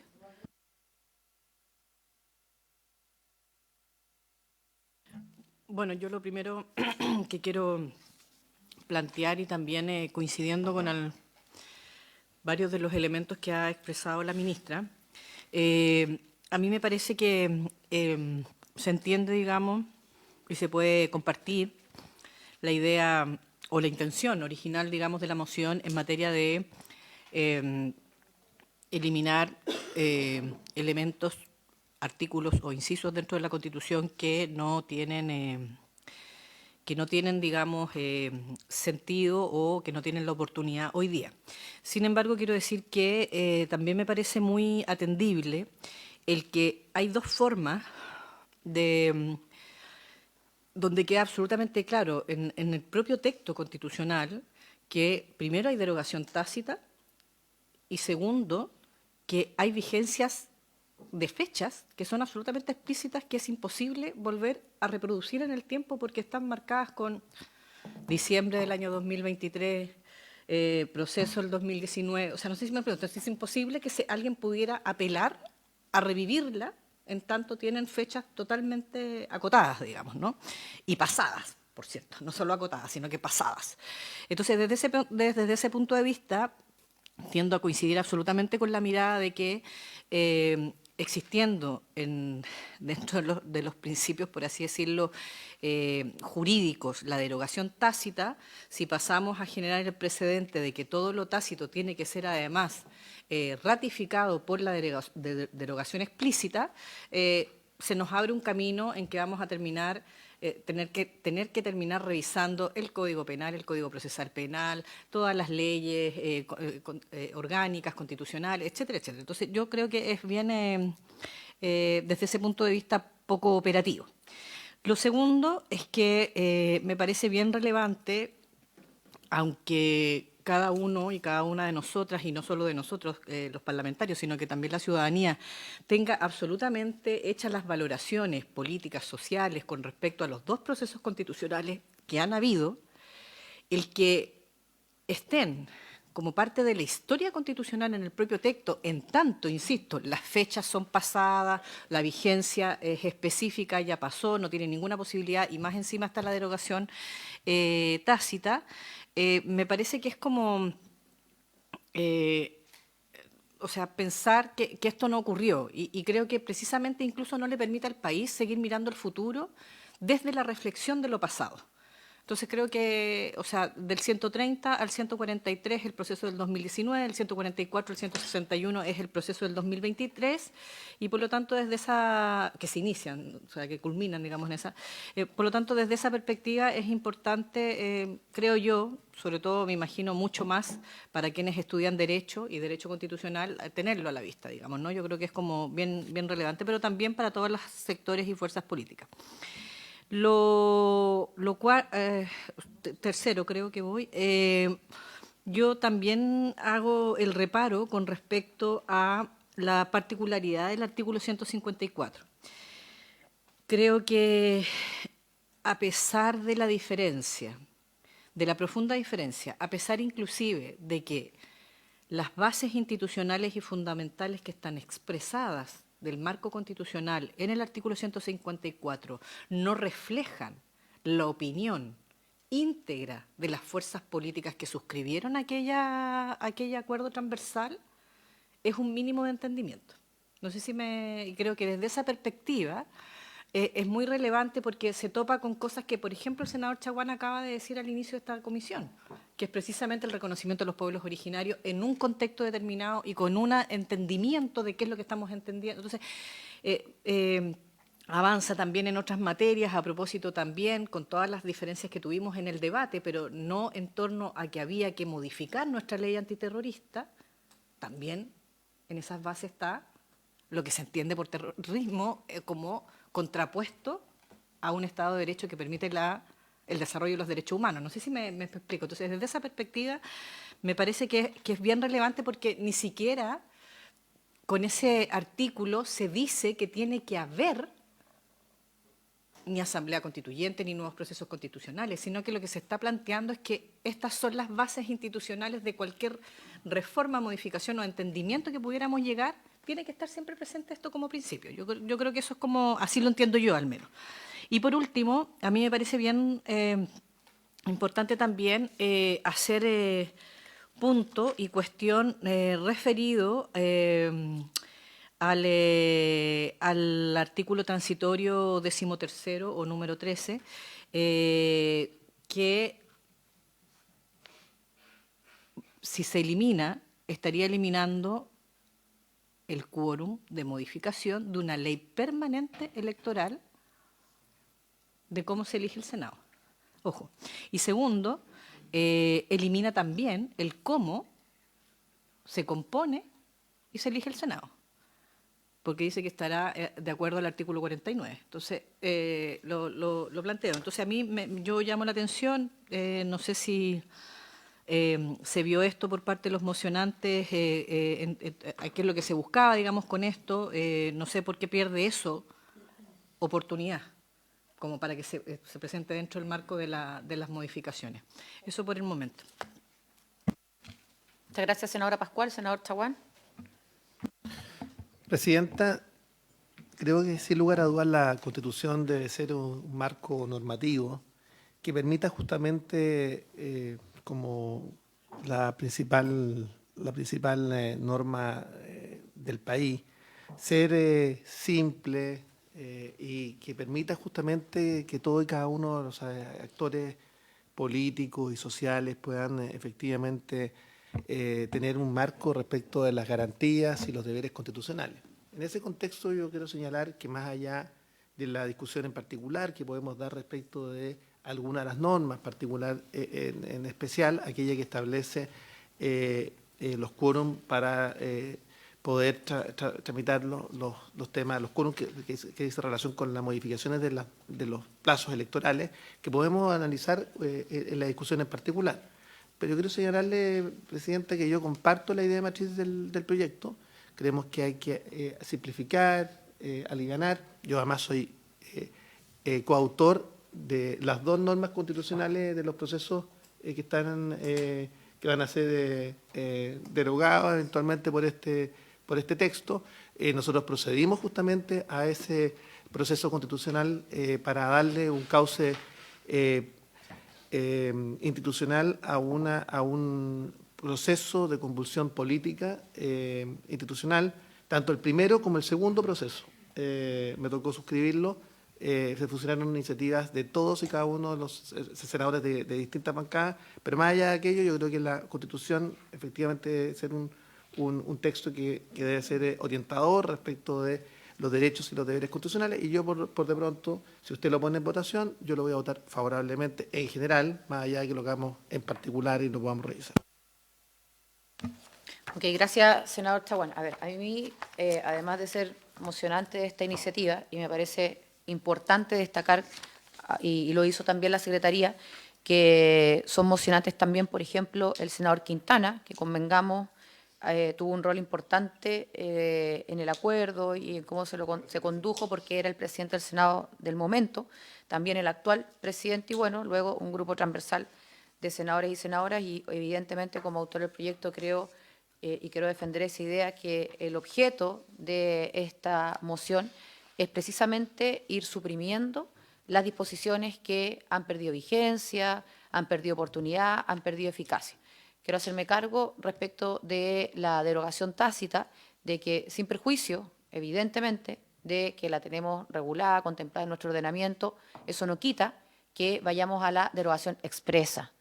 Bueno, yo lo primero que quiero plantear y también coincidiendo con varios de los elementos que ha expresado la ministra, a mí me parece que se entiende, digamos, y se puede compartir la idea o la intención original, digamos, de la moción en materia de eliminar elementos, artículos o incisos dentro de la Constitución que no tienen, digamos, sentido o que no tienen la oportunidad hoy día. Sin embargo, quiero decir que también me parece muy atendible el que hay dos formas donde queda absolutamente claro en el propio texto constitucional que primero hay derogación tácita y segundo que hay vigencias de fechas que son absolutamente explícitas que es imposible volver a reproducir en el tiempo porque están marcadas con diciembre del año 2023, proceso del 2019. O sea, no sé si me pregunto, es imposible que alguien pudiera apelar a revivirla en tanto tienen fechas totalmente acotadas, digamos, ¿no? Y pasadas, por cierto, no solo acotadas, sino que pasadas. Entonces, desde ese punto de vista, tiendo a coincidir absolutamente con la mirada de que existiendo dentro de los principios, por así decirlo, jurídicos, la derogación tácita, si pasamos a generar el precedente de que todo lo tácito tiene que ser además ratificado por la derogación explícita, se nos abre un camino en que vamos a tener que terminar revisando el Código Penal, el Código Procesal Penal, todas las leyes orgánicas, constitucionales, etcétera, etcétera. Entonces, yo creo que es bien, desde ese punto de vista, poco operativo. Lo segundo es que me parece bien relevante, aunque cada uno y cada una de nosotras, y no solo de nosotros los parlamentarios, sino que también la ciudadanía, tenga absolutamente hechas las valoraciones políticas, sociales, con respecto a los dos procesos constitucionales que han habido, el que estén como parte de la historia constitucional en el propio texto, en tanto, insisto, las fechas son pasadas, la vigencia es específica, ya pasó, no tiene ninguna posibilidad, y más encima está la derogación tácita, me parece que es como, o sea, pensar que esto no ocurrió y creo que precisamente incluso no le permite al país seguir mirando el futuro desde la reflexión de lo pasado. Entonces creo que, o sea, del 130 al 143 el proceso del 2019, del 144 al 161 es el proceso del 2023 y por lo tanto desde esa, que se inician, o sea, que culminan, digamos, en esa, por lo tanto desde esa perspectiva es importante, creo yo, sobre todo me imagino mucho más para quienes estudian Derecho y Derecho Constitucional, tenerlo a la vista, digamos, ¿no? Yo creo que es como bien relevante, pero también para todos los sectores y fuerzas políticas. Tercero, creo que voy. Yo también hago el reparo con respecto a la particularidad del artículo 154. Creo que a pesar de la diferencia, de la profunda diferencia, a pesar inclusive de que las bases institucionales y fundamentales que están expresadas del marco constitucional en el artículo 154 no reflejan la opinión íntegra de las fuerzas políticas que suscribieron aquel acuerdo transversal, es un mínimo de entendimiento. No sé si creo que desde esa perspectiva es muy relevante porque se topa con cosas que, por ejemplo, el senador Chaguán acaba de decir al inicio de esta comisión, que es precisamente el reconocimiento de los pueblos originarios en un contexto determinado y con un entendimiento de qué es lo que estamos entendiendo. Entonces, avanza también en otras materias, a propósito también, con todas las diferencias que tuvimos en el debate, pero no en torno a que había que modificar nuestra ley antiterrorista, también en esas bases está lo que se entiende por terrorismo como contrapuesto a un Estado de Derecho que permite el desarrollo de los derechos humanos. No sé si me explico. Entonces, desde esa perspectiva, me parece que es bien relevante porque ni siquiera con ese artículo se dice que tiene que haber ni asamblea constituyente ni nuevos procesos constitucionales, sino que lo que se está planteando es que estas son las bases institucionales de cualquier reforma, modificación o entendimiento que pudiéramos llegar. Tiene que estar siempre presente esto como principio. Yo creo que eso es como, así lo entiendo yo al menos. Y por último, a mí me parece bien importante también hacer punto y cuestión referido al artículo transitorio 13º o número 13, que si se elimina, estaría eliminando el quórum de modificación de una ley permanente electoral de cómo se elige el Senado. Ojo. Y segundo, elimina también el cómo se compone y se elige el Senado, porque dice que estará de acuerdo al artículo 49. Entonces, lo planteo. Entonces, a mí yo llamo la atención, no sé si se vio esto por parte de los mocionantes, qué es lo que se buscaba, digamos, con esto, no sé por qué pierde eso oportunidad, como para que se presente dentro del marco de las modificaciones. Eso por el momento. Muchas gracias, senadora Pascual. Senador Chaguán. Presidenta, creo que sin lugar a dudas la Constitución debe ser un marco normativo que permita justamente como la principal norma del país ser simple y que permita justamente que todo y cada uno de los actores políticos y sociales puedan efectivamente tener un marco respecto de las garantías y los deberes constitucionales. En ese contexto yo quiero señalar que más allá de la discusión en particular que podemos dar respecto de algunas de las normas, en especial aquella que establece los quórum para poder tramitar los temas, los quórum que dice relación con las modificaciones de los plazos electorales, que podemos analizar en la discusión en particular. Pero yo quiero señalarle, Presidenta, que yo comparto la idea matriz del proyecto. Creemos que hay que simplificar, alivianar. Yo además soy coautor de las dos normas constitucionales de los procesos que van a ser derogados eventualmente por este texto. Nosotros procedimos justamente a ese proceso constitucional para darle un cauce institucional a un proceso de convulsión política institucional, tanto el primero como el segundo proceso. Me tocó suscribirlo. Se fusionaron iniciativas de todos y cada uno de los senadores de distintas bancadas, pero más allá de aquello, yo creo que la Constitución efectivamente debe ser un texto que debe ser orientador respecto de los derechos y los deberes constitucionales, y yo por de pronto, si usted lo pone en votación, yo lo voy a votar favorablemente en general, más allá de que lo hagamos en particular y lo podamos revisar. Ok, gracias, senador Chaguán. A ver, a mí, además de ser emocionante esta iniciativa, y me parece importante destacar, y lo hizo también la Secretaría, que son mocionantes también, por ejemplo, el senador Quintana, que convengamos, tuvo un rol importante en el acuerdo y en cómo se condujo, porque era el presidente del Senado del momento, también el actual presidente, y bueno, luego un grupo transversal de senadores y senadoras, y evidentemente como autor del proyecto creo, y quiero defender esa idea, que el objeto de esta moción es precisamente ir suprimiendo las disposiciones que han perdido vigencia, han perdido oportunidad, han perdido eficacia. Quiero hacerme cargo respecto de la derogación tácita, de que sin perjuicio, evidentemente, de que la tenemos regulada, contemplada en nuestro ordenamiento. Eso no quita que vayamos a la derogación expresa.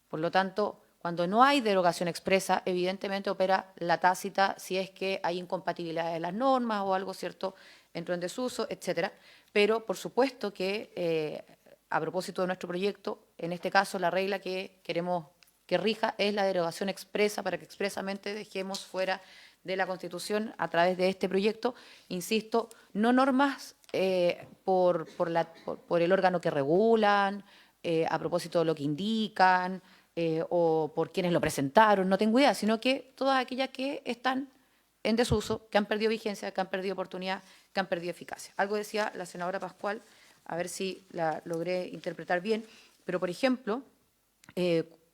Por lo tanto, cuando no hay derogación expresa, evidentemente opera la tácita si es que hay incompatibilidad de las normas o algo, ¿cierto?, entró en desuso, etcétera. Pero, por supuesto que, a propósito de nuestro proyecto, en este caso la regla que queremos que rija es la derogación expresa para que expresamente dejemos fuera de la Constitución a través de este proyecto, insisto, no normas por el órgano que regulan, a propósito de lo que indican, o por quienes lo presentaron, no tengo idea, sino que todas aquellas que están en desuso, que han perdido vigencia, que han perdido oportunidad, que han perdido eficacia. Algo decía la senadora Pascual, a ver si la logré interpretar bien, pero por ejemplo,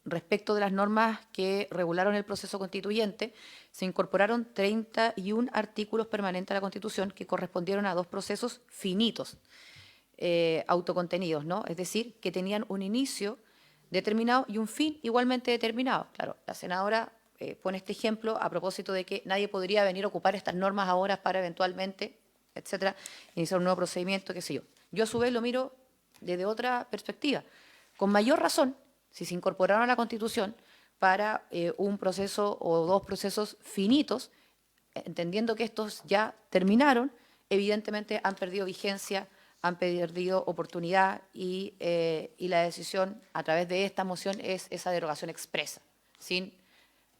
respecto de las normas que regularon el proceso constituyente, se incorporaron 31 artículos permanentes a la Constitución que correspondieron a 2 procesos finitos, autocontenidos, ¿no? Es decir, que tenían un inicio determinado y un fin igualmente determinado. Claro, la senadora pone este ejemplo a propósito de que nadie podría venir a ocupar estas normas ahora para eventualmente, etcétera, iniciar un nuevo procedimiento, qué sé yo. Yo a su vez lo miro desde otra perspectiva. Con mayor razón, si se incorporaron a la Constitución para un proceso o 2 procesos finitos, entendiendo que estos ya terminaron, evidentemente han perdido vigencia, han perdido oportunidad y la decisión a través de esta moción es esa derogación expresa, sin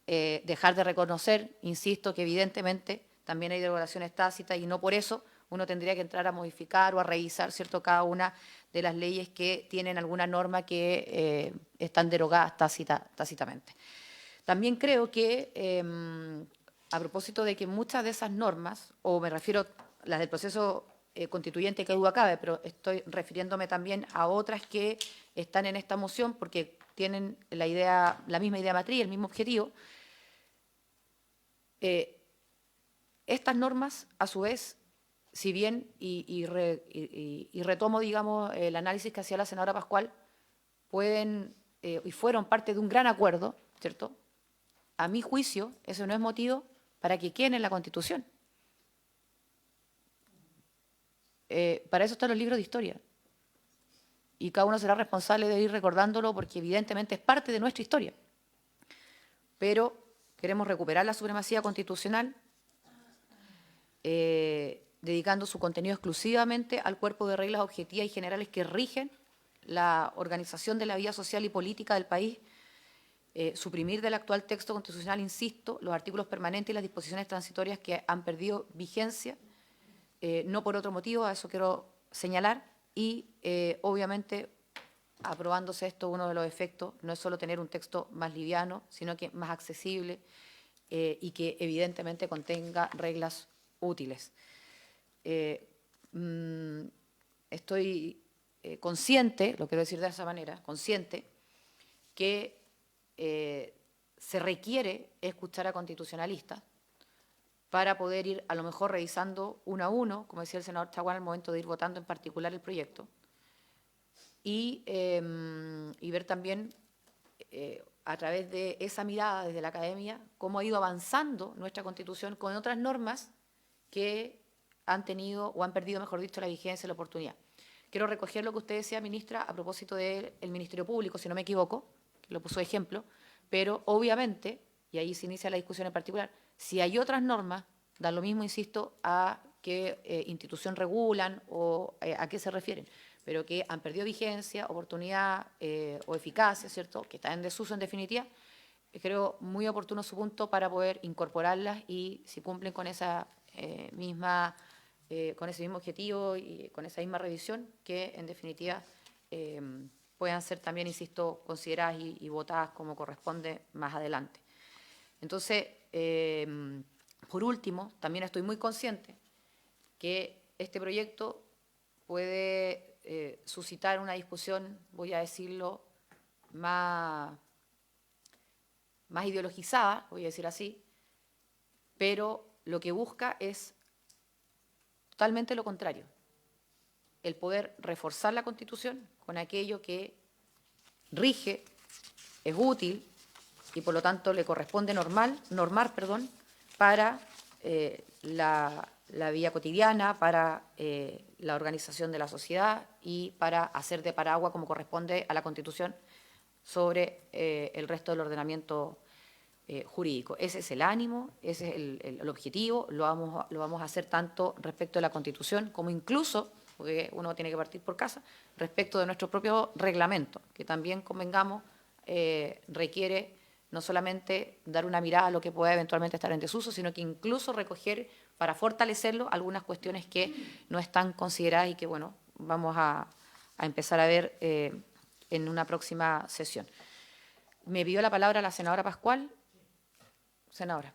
dejar de reconocer, insisto, que evidentemente también hay derogaciones tácitas y no por eso uno tendría que entrar a modificar o a revisar, ¿cierto?, cada una de las leyes que tienen alguna norma que están derogadas tácitamente. También creo que, a propósito de que muchas de esas normas, o me refiero a las del proceso constituyente que duda cabe, pero estoy refiriéndome también a otras que están en esta moción porque tienen la misma idea matriz, el mismo objetivo. Estas normas, a su vez, si bien, y retomo, digamos, el análisis que hacía la senadora Pascual, pueden y fueron parte de un gran acuerdo, ¿cierto? A mi juicio, eso no es motivo para que queden en la Constitución. Para eso están los libros de historia. Y cada uno será responsable de ir recordándolo porque evidentemente es parte de nuestra historia. Pero queremos recuperar la supremacía constitucional, dedicando su contenido exclusivamente al cuerpo de reglas objetivas y generales que rigen la organización de la vida social y política del país, suprimir del actual texto constitucional, insisto, los artículos permanentes y las disposiciones transitorias que han perdido vigencia, no por otro motivo, a eso quiero señalar, y obviamente, aprobándose esto, uno de los efectos no es solo tener un texto más liviano, sino que más accesible y que evidentemente contenga reglas útiles. Estoy consciente, lo quiero decir de esa manera, consciente, que se requiere escuchar a constitucionalistas para poder ir a lo mejor revisando uno a uno, como decía el senador Chaguán, al momento de ir votando en particular el proyecto, y ver también a través de esa mirada desde la academia cómo ha ido avanzando nuestra Constitución con otras normas que han tenido o han perdido, mejor dicho, la vigencia y la oportunidad. Quiero recoger lo que usted decía, ministra, a propósito del Ministerio Público, si no me equivoco, que lo puso de ejemplo, pero obviamente, y ahí se inicia la discusión en particular, si hay otras normas, da lo mismo, insisto, a qué institución regulan o a qué se refieren, pero que han perdido vigencia, oportunidad o eficacia, ¿cierto?, que están en desuso en definitiva, creo muy oportuno su punto para poder incorporarlas y si cumplen con esa con ese mismo objetivo y con esa misma revisión, que en definitiva puedan ser también, insisto, consideradas y votadas como corresponde más adelante. Entonces, por último, también estoy muy consciente que este proyecto puede suscitar una discusión, voy a decirlo, más ideologizada, voy a decir así, pero lo que busca es totalmente lo contrario, el poder reforzar la Constitución con aquello que rige, es útil y por lo tanto le corresponde normar para la la vida cotidiana, para la organización de la sociedad y para hacer de paraguas, como corresponde a la Constitución, sobre el resto del ordenamiento jurídico. Ese es el ánimo, ese es el objetivo, lo vamos a hacer tanto respecto de la Constitución como incluso, porque uno tiene que partir por casa, respecto de nuestro propio reglamento, que también, convengamos, requiere no solamente dar una mirada a lo que pueda eventualmente estar en desuso, sino que incluso recoger, para fortalecerlo, algunas cuestiones que no están consideradas y que, bueno, vamos a empezar a ver en una próxima sesión. Me pidió la palabra la senadora Pascual. Senadora.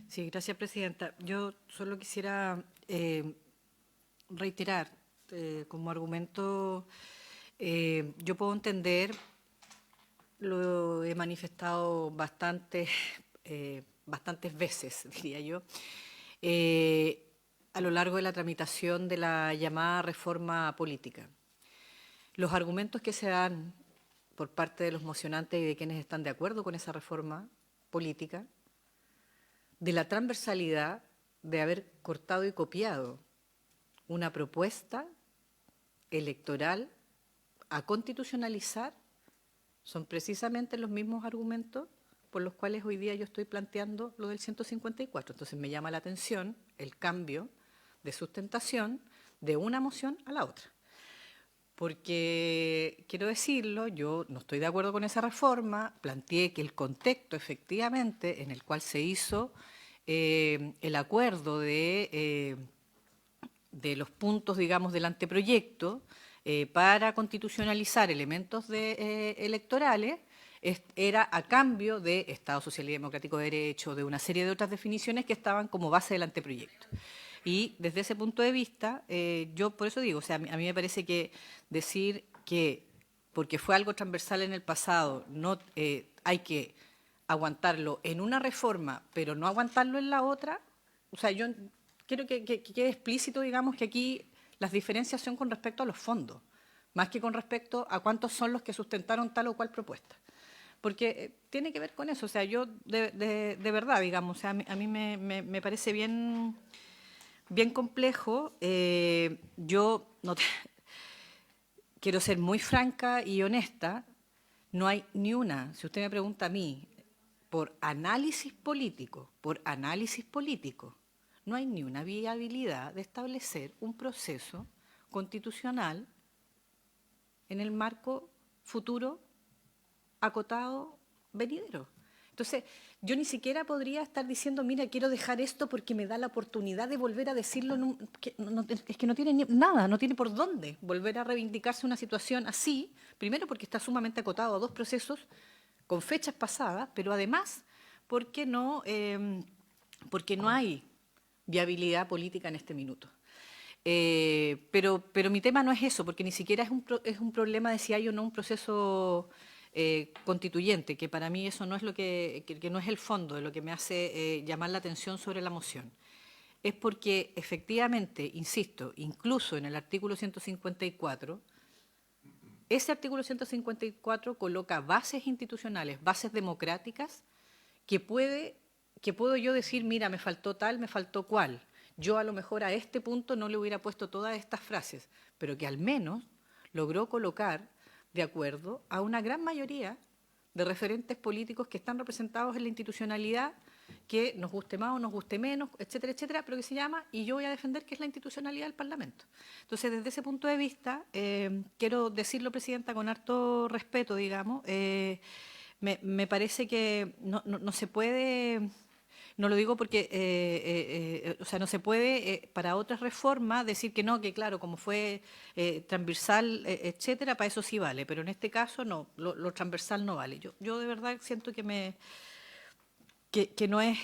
Sí, gracias, presidenta. Yo solo quisiera reiterar como argumento, yo puedo entender, lo he manifestado bastantes veces, diría yo, a lo largo de la tramitación de la llamada reforma política. Los argumentos que se dan por parte de los mocionantes y de quienes están de acuerdo con esa reforma política, de la transversalidad de haber cortado y copiado una propuesta electoral a constitucionalizar, son precisamente los mismos argumentos por los cuales hoy día yo estoy planteando lo del 154. Entonces me llama la atención el cambio de sustentación de una moción a la otra. Porque, quiero decirlo, yo no estoy de acuerdo con esa reforma, planteé que el contexto efectivamente en el cual se hizo el acuerdo de los puntos, digamos, del anteproyecto para constitucionalizar elementos electorales, era a cambio de Estado Social y Democrático de Derecho, de una serie de otras definiciones que estaban como base del anteproyecto. Y desde ese punto de vista, yo por eso digo, o sea, a mí me parece que decir que porque fue algo transversal en el pasado, no hay que aguantarlo en una reforma, pero no aguantarlo en la otra, o sea, yo quiero que quede explícito, digamos, que aquí las diferencias son con respecto a los fondos, más que con respecto a cuántos son los que sustentaron tal o cual propuesta. Porque tiene que ver con eso, o sea, yo de verdad, digamos, o sea, a mí me parece bien complejo. Yo no quiero ser muy franca y honesta, no hay ni una, si usted me pregunta a mí, por análisis político, no hay ni una viabilidad de establecer un proceso constitucional en el marco futuro acotado venidero. Entonces, yo ni siquiera podría estar diciendo, mira, quiero dejar esto porque me da la oportunidad de volver a decirlo, es que no tiene nada, no tiene por dónde volver a reivindicarse una situación así, primero porque está sumamente acotado a dos procesos con fechas pasadas, pero además porque no hay viabilidad política en este minuto. Pero mi tema no es eso, porque ni siquiera es un problema de si hay o no un proceso constituyente, que para mí eso no es que no es el fondo de lo que me hace llamar la atención sobre la moción. Es porque efectivamente, insisto, incluso en el artículo 154, ese artículo 154 coloca bases institucionales, bases democráticas, que puedo yo decir, mira, me faltó tal, me faltó cual. Yo a lo mejor a este punto no le hubiera puesto todas estas frases, pero que al menos logró colocar de acuerdo a una gran mayoría de referentes políticos que están representados en la institucionalidad, que nos guste más o nos guste menos, etcétera, etcétera, pero que se llama, y yo voy a defender, que es la institucionalidad del Parlamento. Entonces, desde ese punto de vista, quiero decirlo, Presidenta, con harto respeto, digamos, me parece que no se puede... No lo digo porque, o sea, no se puede para otras reformas decir que no, que claro, como fue transversal, etcétera, para eso sí vale, pero en este caso no, lo transversal no vale. Yo de verdad siento que no es...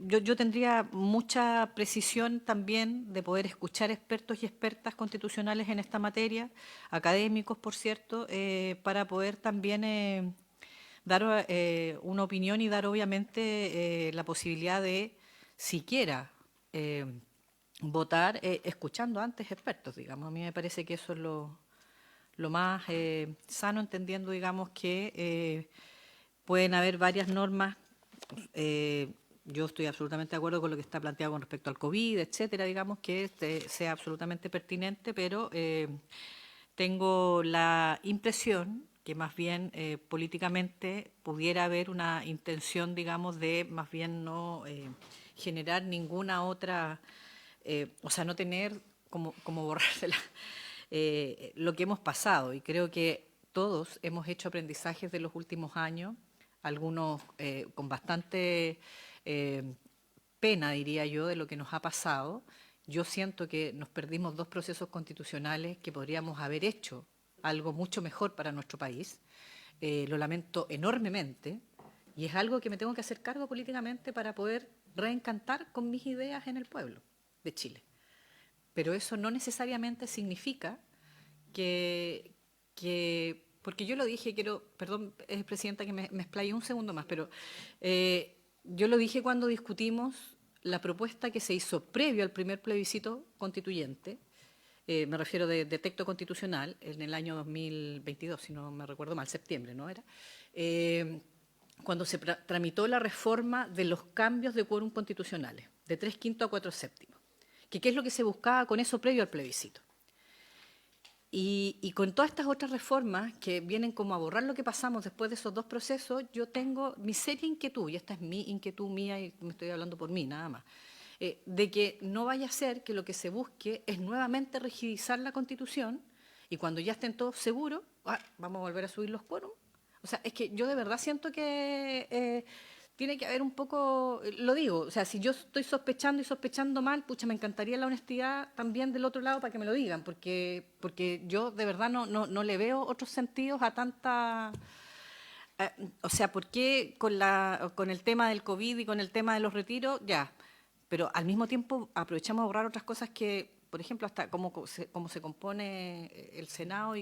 yo tendría mucha precisión también de poder escuchar expertos y expertas constitucionales en esta materia, académicos, por cierto, para poder también... dar una opinión y dar obviamente la posibilidad de siquiera votar escuchando antes expertos, digamos. A mí me parece que eso es lo más sano, entendiendo, digamos, que pueden haber varias normas Yo estoy absolutamente de acuerdo con lo que está planteado con respecto al COVID, etcétera, digamos, que sea absolutamente pertinente, pero tengo la impresión que más bien políticamente pudiera haber una intención, digamos, de más bien no generar ninguna otra, o sea, no tener como borrársela lo que hemos pasado. Y creo que todos hemos hecho aprendizajes de los últimos años, algunos con bastante pena, diría yo, de lo que nos ha pasado. Yo siento que nos perdimos 2 procesos constitucionales que podríamos haber hecho algo mucho mejor para nuestro país. Lo lamento enormemente y es algo que me tengo que hacer cargo políticamente para poder reencantar con mis ideas en el pueblo de Chile. Pero eso no necesariamente significa que porque yo lo dije, perdón, Presidenta, que me explaye un segundo más, pero yo lo dije cuando discutimos la propuesta que se hizo previo al primer plebiscito constituyente, me refiero de texto constitucional, en el año 2022, si no me recuerdo mal, septiembre, ¿no era? Cuando se tramitó la reforma de los cambios de quórum constitucionales, de 3/5 a 4/7. ¿Qué es lo que se buscaba con eso previo al plebiscito? Y con todas estas otras reformas que vienen como a borrar lo que pasamos después de esos 2 procesos, yo tengo mi seria inquietud, y esta es mi inquietud mía, y me estoy hablando por mí nada más, de que no vaya a ser que lo que se busque es nuevamente rigidizar la Constitución y cuando ya estén todos seguros, vamos a volver a subir los quórum. O sea, es que yo de verdad siento que tiene que haber un poco, lo digo, o sea, si yo estoy sospechando y sospechando mal, pucha, me encantaría la honestidad también del otro lado para que me lo digan, porque yo de verdad no le veo otros sentidos a tanta... o sea, ¿por qué con el tema del COVID y con el tema de los retiros? Ya, pero al mismo tiempo aprovechamos a borrar otras cosas que, por ejemplo, hasta cómo se compone el Senado,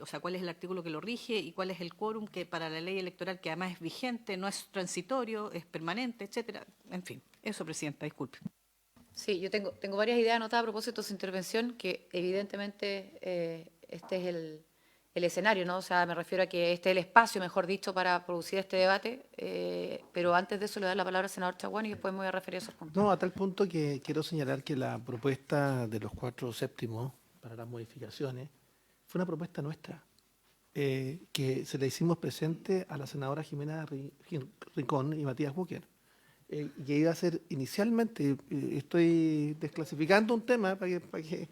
o sea, cuál es el artículo que lo rige y cuál es el quórum que para la ley electoral, que además es vigente, no es transitorio, es permanente, etcétera. En fin, eso, Presidenta, disculpe. Sí, yo tengo varias ideas anotadas a propósito de su intervención, que evidentemente este es el escenario, ¿no? O sea, me refiero a que este es el espacio, mejor dicho, para producir este debate, pero antes de eso le doy la palabra al senador Chaguán y después me voy a referir a esos puntos. No, a tal punto que quiero señalar que la propuesta de los 4/7 para las modificaciones fue una propuesta nuestra, que se la hicimos presente a la senadora Jimena Rincón y Matías Walker, que iba a ser inicialmente, estoy desclasificando un tema para que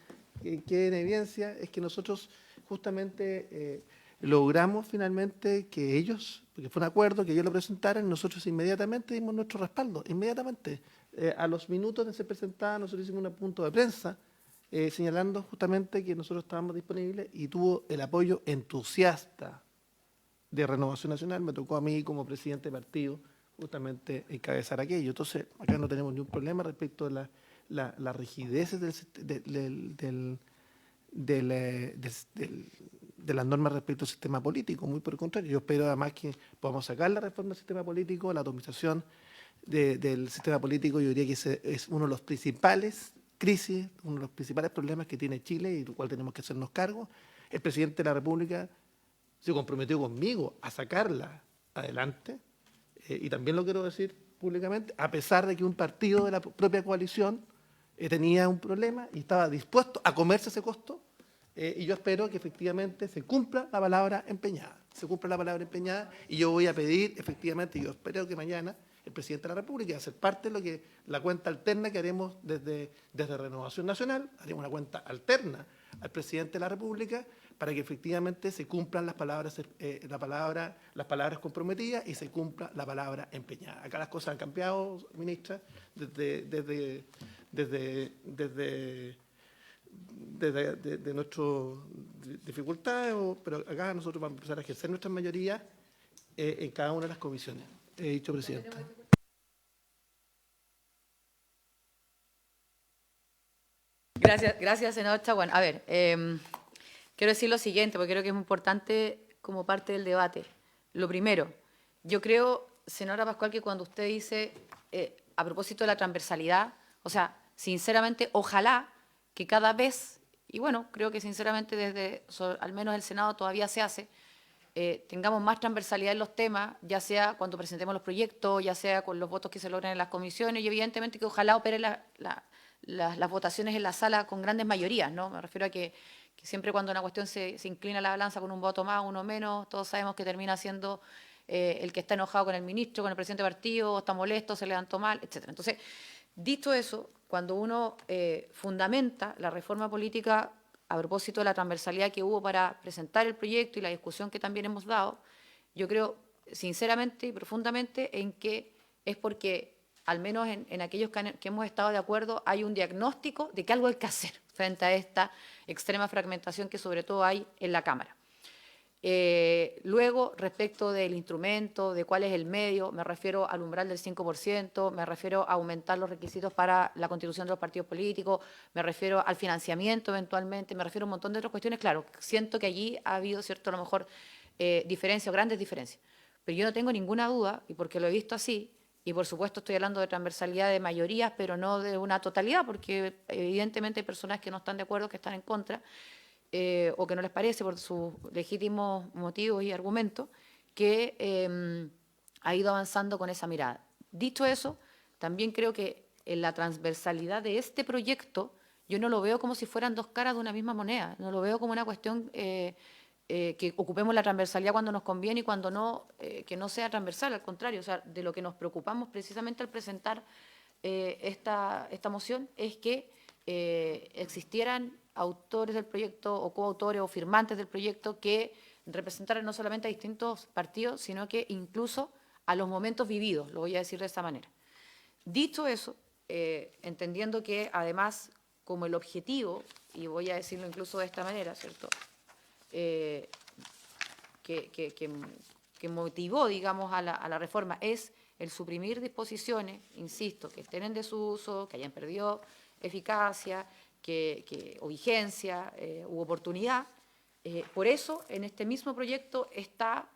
quede en evidencia, es que nosotros justamente logramos finalmente que ellos, porque fue un acuerdo, que ellos lo presentaran y nosotros inmediatamente dimos nuestro respaldo, inmediatamente. A los minutos de ser presentada nosotros hicimos un punto de prensa señalando justamente que nosotros estábamos disponibles y tuvo el apoyo entusiasta de Renovación Nacional. Me tocó a mí como presidente de partido justamente encabezar aquello. Entonces, acá no tenemos ningún problema respecto a las rigideces de las normas respecto al sistema político, muy por el contrario. Yo espero además que podamos sacar la reforma del sistema político, la atomización del sistema político. Yo diría que ese es uno de los principales crisis, uno de los principales problemas que tiene Chile y del cual tenemos que hacernos cargo. El presidente de la República se comprometió conmigo a sacarla adelante y también lo quiero decir públicamente, a pesar de que un partido de la propia coalición tenía un problema y estaba dispuesto a comerse ese costo, y yo espero que efectivamente se cumpla la palabra empeñada. Y yo voy a pedir, efectivamente, yo espero que mañana el presidente de la República va a ser parte de la cuenta alterna que haremos desde Renovación Nacional, haremos una cuenta alterna al presidente de la República para que efectivamente se cumplan las palabras comprometidas y se cumpla la palabra empeñada. Acá las cosas han cambiado, ministra, desde nuestras dificultades, pero acá nosotros vamos a empezar a ejercer nuestras mayorías en cada una de las comisiones. He dicho, Presidenta. Gracias, senador Chaguán. A ver, quiero decir lo siguiente, porque creo que es muy importante como parte del debate. Lo primero, yo creo, senadora Pascual, que cuando usted dice, a propósito de la transversalidad, o sea, sinceramente, ojalá que cada vez, y bueno, creo que sinceramente al menos el Senado todavía se hace, tengamos más transversalidad en los temas, ya sea cuando presentemos los proyectos, ya sea con los votos que se logren en las comisiones, y evidentemente que ojalá opere las votaciones en la sala con grandes mayorías, ¿no? Me refiero a que siempre cuando una cuestión se inclina la balanza con un voto más, uno menos, todos sabemos que termina siendo el que está enojado con el ministro, con el presidente del partido, está molesto, se levantó mal, etcétera. Entonces, dicho eso, cuando uno fundamenta la reforma política a propósito de la transversalidad que hubo para presentar el proyecto y la discusión que también hemos dado, yo creo sinceramente y profundamente en que es porque, al menos en aquellos que hemos estado de acuerdo, hay un diagnóstico de que algo hay que hacer frente a esta extrema fragmentación que sobre todo hay en la Cámara. Luego, respecto del instrumento, de cuál es el medio, me refiero al umbral del 5%, me refiero a aumentar los requisitos para la constitución de los partidos políticos, me refiero al financiamiento eventualmente, me refiero a un montón de otras cuestiones. Claro, siento que allí ha habido, cierto, a lo mejor diferencias o grandes diferencias, pero yo no tengo ninguna duda, y porque lo he visto así, y por supuesto estoy hablando de transversalidad de mayorías, pero no de una totalidad, porque evidentemente hay personas que no están de acuerdo, que están en contra, o que no les parece por sus legítimos motivos y argumentos, que ha ido avanzando con esa mirada. Dicho eso, también creo que en la transversalidad de este proyecto, yo no lo veo como si fueran dos caras de una misma moneda, no lo veo como una cuestión que ocupemos la transversalidad cuando nos conviene y cuando no, que no sea transversal, al contrario, o sea, de lo que nos preocupamos precisamente al presentar esta moción es que existieran autores del proyecto o coautores o firmantes del proyecto que representaran no solamente a distintos partidos, sino que incluso a los momentos vividos, lo voy a decir de esa manera. Dicho eso, entendiendo que además como el objetivo, y voy a decirlo incluso de esta manera, ¿cierto?, que motivó, digamos, a la reforma es el suprimir disposiciones, insisto, que estén en desuso, que hayan perdido eficacia, o vigencia u oportunidad. Por eso, en este mismo proyecto está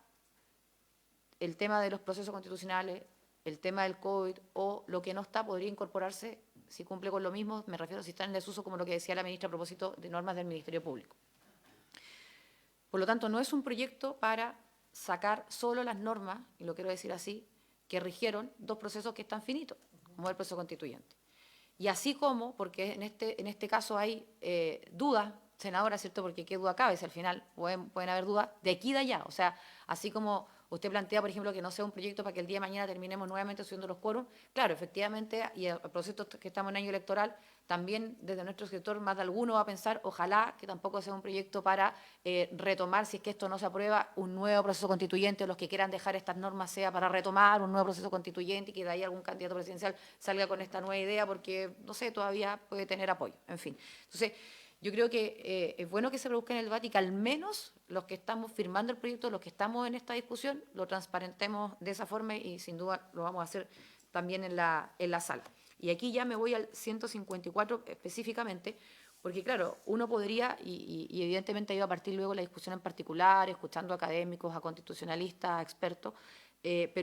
el tema de los procesos constitucionales, el tema del COVID, o lo que no está podría incorporarse si cumple con lo mismo, me refiero a si está en desuso, como lo que decía la ministra a propósito de normas del Ministerio Público. Por lo tanto, no es un proyecto para sacar solo las normas, y lo quiero decir así, que rigieron dos procesos que están finitos, como el proceso constituyente. Y así como, porque en este caso hay dudas, senadora, ¿cierto? Porque qué duda cabe si al final pueden haber dudas de aquí y de allá. O sea, así como usted plantea, por ejemplo, que no sea un proyecto para que el día de mañana terminemos nuevamente subiendo los quórums. Claro, efectivamente, y a propósito que estamos en año electoral, también desde nuestro sector más de alguno va a pensar, ojalá que tampoco sea un proyecto para retomar, si es que esto no se aprueba, un nuevo proceso constituyente, o los que quieran dejar estas normas sea para retomar un nuevo proceso constituyente y que de ahí algún candidato presidencial salga con esta nueva idea porque, no sé, todavía puede tener apoyo, en fin. Entonces, yo creo que es bueno que se produzca en el debate y que al menos los que estamos firmando el proyecto, los que estamos en esta discusión, lo transparentemos de esa forma y sin duda lo vamos a hacer también en la sala. Y aquí ya me voy al 154 específicamente, porque claro, uno podría, y evidentemente ha ido a partir luego la discusión en particular, escuchando a académicos, a constitucionalistas, a expertos,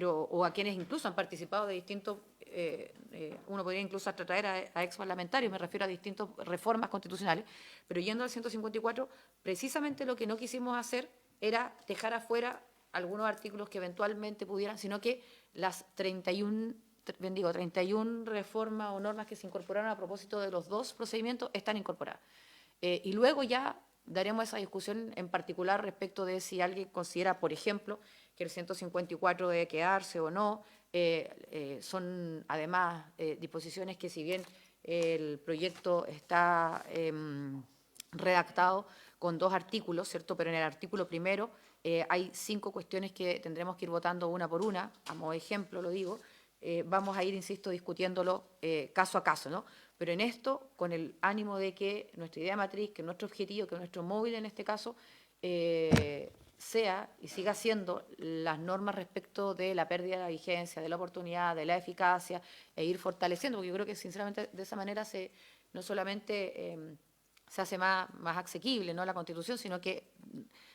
o a quienes incluso han participado de distintos, uno podría incluso traer a ex parlamentarios, me refiero a distintas reformas constitucionales, pero yendo al 154, precisamente lo que no quisimos hacer era dejar afuera algunos artículos que eventualmente pudieran, sino que las 31 reformas o normas que se incorporaron a propósito de los dos procedimientos están incorporadas. Y luego ya daremos esa discusión en particular respecto de si alguien considera, por ejemplo, que el 154 debe quedarse o no. Son además disposiciones que, si bien el proyecto está redactado con dos artículos, ¿cierto?, pero en el artículo primero hay 5 cuestiones que tendremos que ir votando una por una, a modo de ejemplo lo digo. Vamos a ir, insisto, discutiéndolo caso a caso, ¿no? Pero en esto, con el ánimo de que nuestra idea matriz, que nuestro objetivo, que nuestro móvil en este caso, sea y siga siendo las normas respecto de la pérdida de la vigencia, de la oportunidad, de la eficacia, e ir fortaleciendo, porque yo creo que sinceramente de esa manera no solamente se hace más asequible, ¿no?, la Constitución, sino que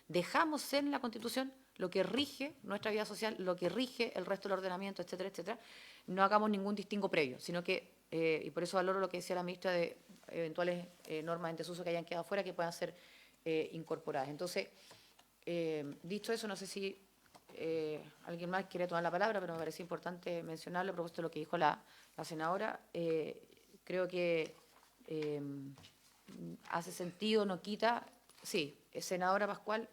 dejamos en la Constitución lo que rige nuestra vida social, lo que rige el resto del ordenamiento, etcétera, etcétera. No hagamos ningún distingo previo, sino que, y por eso valoro lo que decía la ministra de eventuales normas en desuso que hayan quedado fuera, que puedan ser incorporadas. Entonces, Dicho eso, no sé si alguien más quiere tomar la palabra, pero me parece importante mencionarlo a propósito de lo que dijo la senadora. Creo que hace sentido, no quita, sí, senadora Pascual,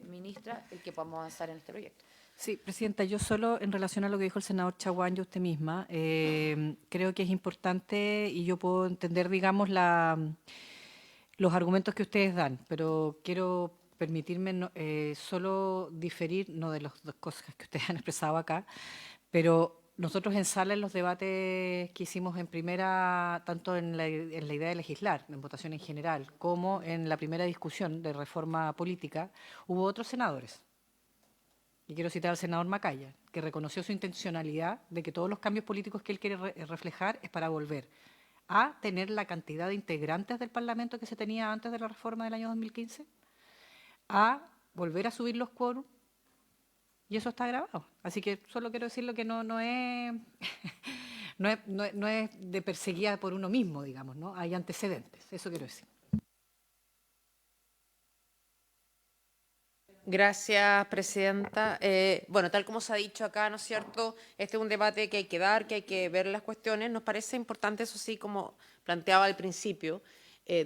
ministra, el que podamos avanzar en este proyecto. Sí, Presidenta, yo solo en relación a lo que dijo el senador Chaguán y usted misma, creo que es importante y yo puedo entender, digamos, los argumentos que ustedes dan, pero quiero permitirme solo diferir, no de las dos cosas que ustedes han expresado acá, pero nosotros en sala, en los debates que hicimos en primera, tanto en la idea de legislar, en votación en general, como en la primera discusión de reforma política, hubo otros senadores. Y quiero citar al senador Macaya, que reconoció su intencionalidad de que todos los cambios políticos que él quiere reflejar es para volver a tener la cantidad de integrantes del Parlamento que se tenía antes de la reforma del año 2015, a volver a subir los quórums, y eso está grabado. Así que solo quiero decirlo que no es, no es de perseguida por uno mismo, digamos, ¿no? Hay antecedentes, eso quiero decir. Gracias, Presidenta. Bueno, tal como se ha dicho acá, ¿no es cierto? Este es un debate que hay que dar, que hay que ver las cuestiones. Nos parece importante, eso sí, como planteaba al principio,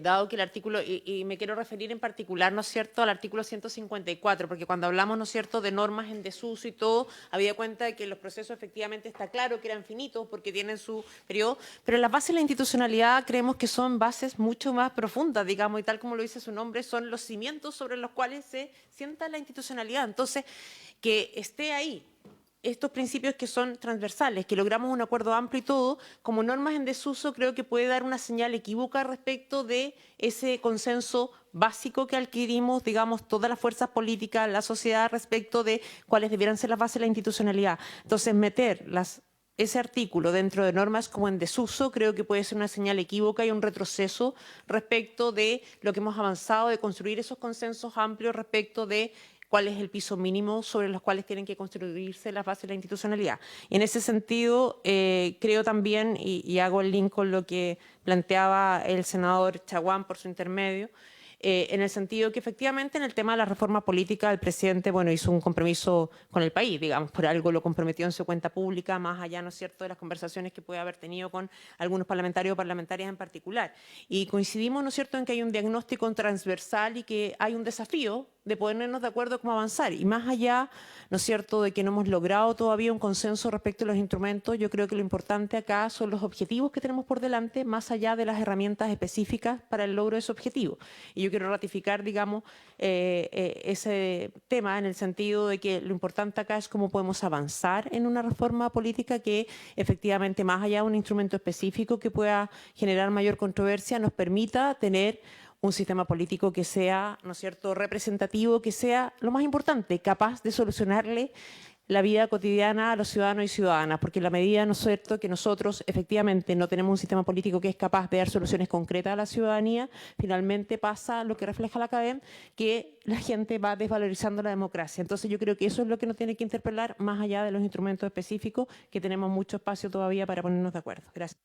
dado que el artículo, y me quiero referir en particular, ¿no es cierto?, al artículo 154, porque cuando hablamos, ¿no es cierto?, de normas en desuso y todo, había cuenta de que los procesos efectivamente está claro que eran finitos porque tienen su periodo, pero las bases de la institucionalidad creemos que son bases mucho más profundas, digamos, y tal como lo dice su nombre, son los cimientos sobre los cuales se sienta la institucionalidad. Entonces, que esté ahí estos principios que son transversales, que logramos un acuerdo amplio y todo, como normas en desuso, creo que puede dar una señal equívoca respecto de ese consenso básico que adquirimos, digamos, todas las fuerzas políticas, la sociedad, respecto de cuáles debieran ser las bases de la institucionalidad. Entonces, meter ese artículo dentro de normas como en desuso creo que puede ser una señal equívoca y un retroceso respecto de lo que hemos avanzado, de construir esos consensos amplios respecto de cuál es el piso mínimo sobre los cuales tienen que construirse las bases de la institucionalidad. Y en ese sentido, creo también, y hago el link con lo que planteaba el senador Chaguán por su intermedio, en el sentido que efectivamente en el tema de la reforma política el presidente, bueno, hizo un compromiso con el país, digamos, por algo lo comprometió en su cuenta pública, más allá, ¿no es cierto?, de las conversaciones que puede haber tenido con algunos parlamentarios o parlamentarias en particular. Y coincidimos, ¿no es cierto?, en que hay un diagnóstico transversal y que hay un desafío de ponernos de acuerdo cómo avanzar. Y más allá, ¿no es cierto?, de que no hemos logrado todavía un consenso respecto a los instrumentos, yo creo que lo importante acá son los objetivos que tenemos por delante, más allá de las herramientas específicas para el logro de ese objetivo. Y yo quiero ratificar, digamos, ese tema en el sentido de que lo importante acá es cómo podemos avanzar en una reforma política que efectivamente, más allá de un instrumento específico que pueda generar mayor controversia, nos permita tener un sistema político que sea, ¿no es cierto?, representativo, que sea, lo más importante, capaz de solucionarle la vida cotidiana a los ciudadanos y ciudadanas, porque en la medida, ¿no es cierto?, que nosotros efectivamente no tenemos un sistema político que es capaz de dar soluciones concretas a la ciudadanía, finalmente pasa lo que refleja la CADEM, que la gente va desvalorizando la democracia. Entonces yo creo que eso es lo que nos tiene que interpelar, más allá de los instrumentos específicos, que tenemos mucho espacio todavía para ponernos de acuerdo. Gracias.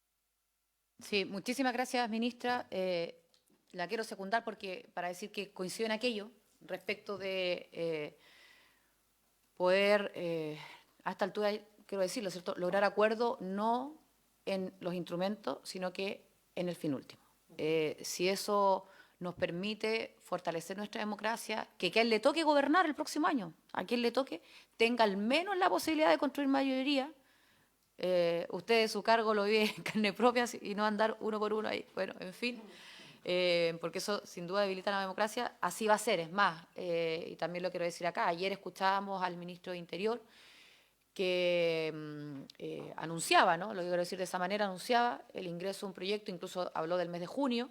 Sí, muchísimas gracias, ministra. La quiero secundar porque para decir que coincido en aquello respecto de poder, a esta altura, quiero decirlo, ¿cierto?, lograr acuerdo no en los instrumentos, sino que en el fin último. Si eso nos permite fortalecer nuestra democracia, que a quien le toque gobernar el próximo año, a quien le toque, tenga al menos la posibilidad de construir mayoría. Usted de su cargo lo vive en carne propia y no andar uno por uno ahí. Bueno, en fin. Porque eso sin duda debilita la democracia, así va a ser, es más, y también lo quiero decir acá, ayer escuchábamos al ministro de Interior que anunciaba, ¿no?, lo que quiero decir de esa manera, anunciaba el ingreso de un proyecto, incluso habló del mes de junio,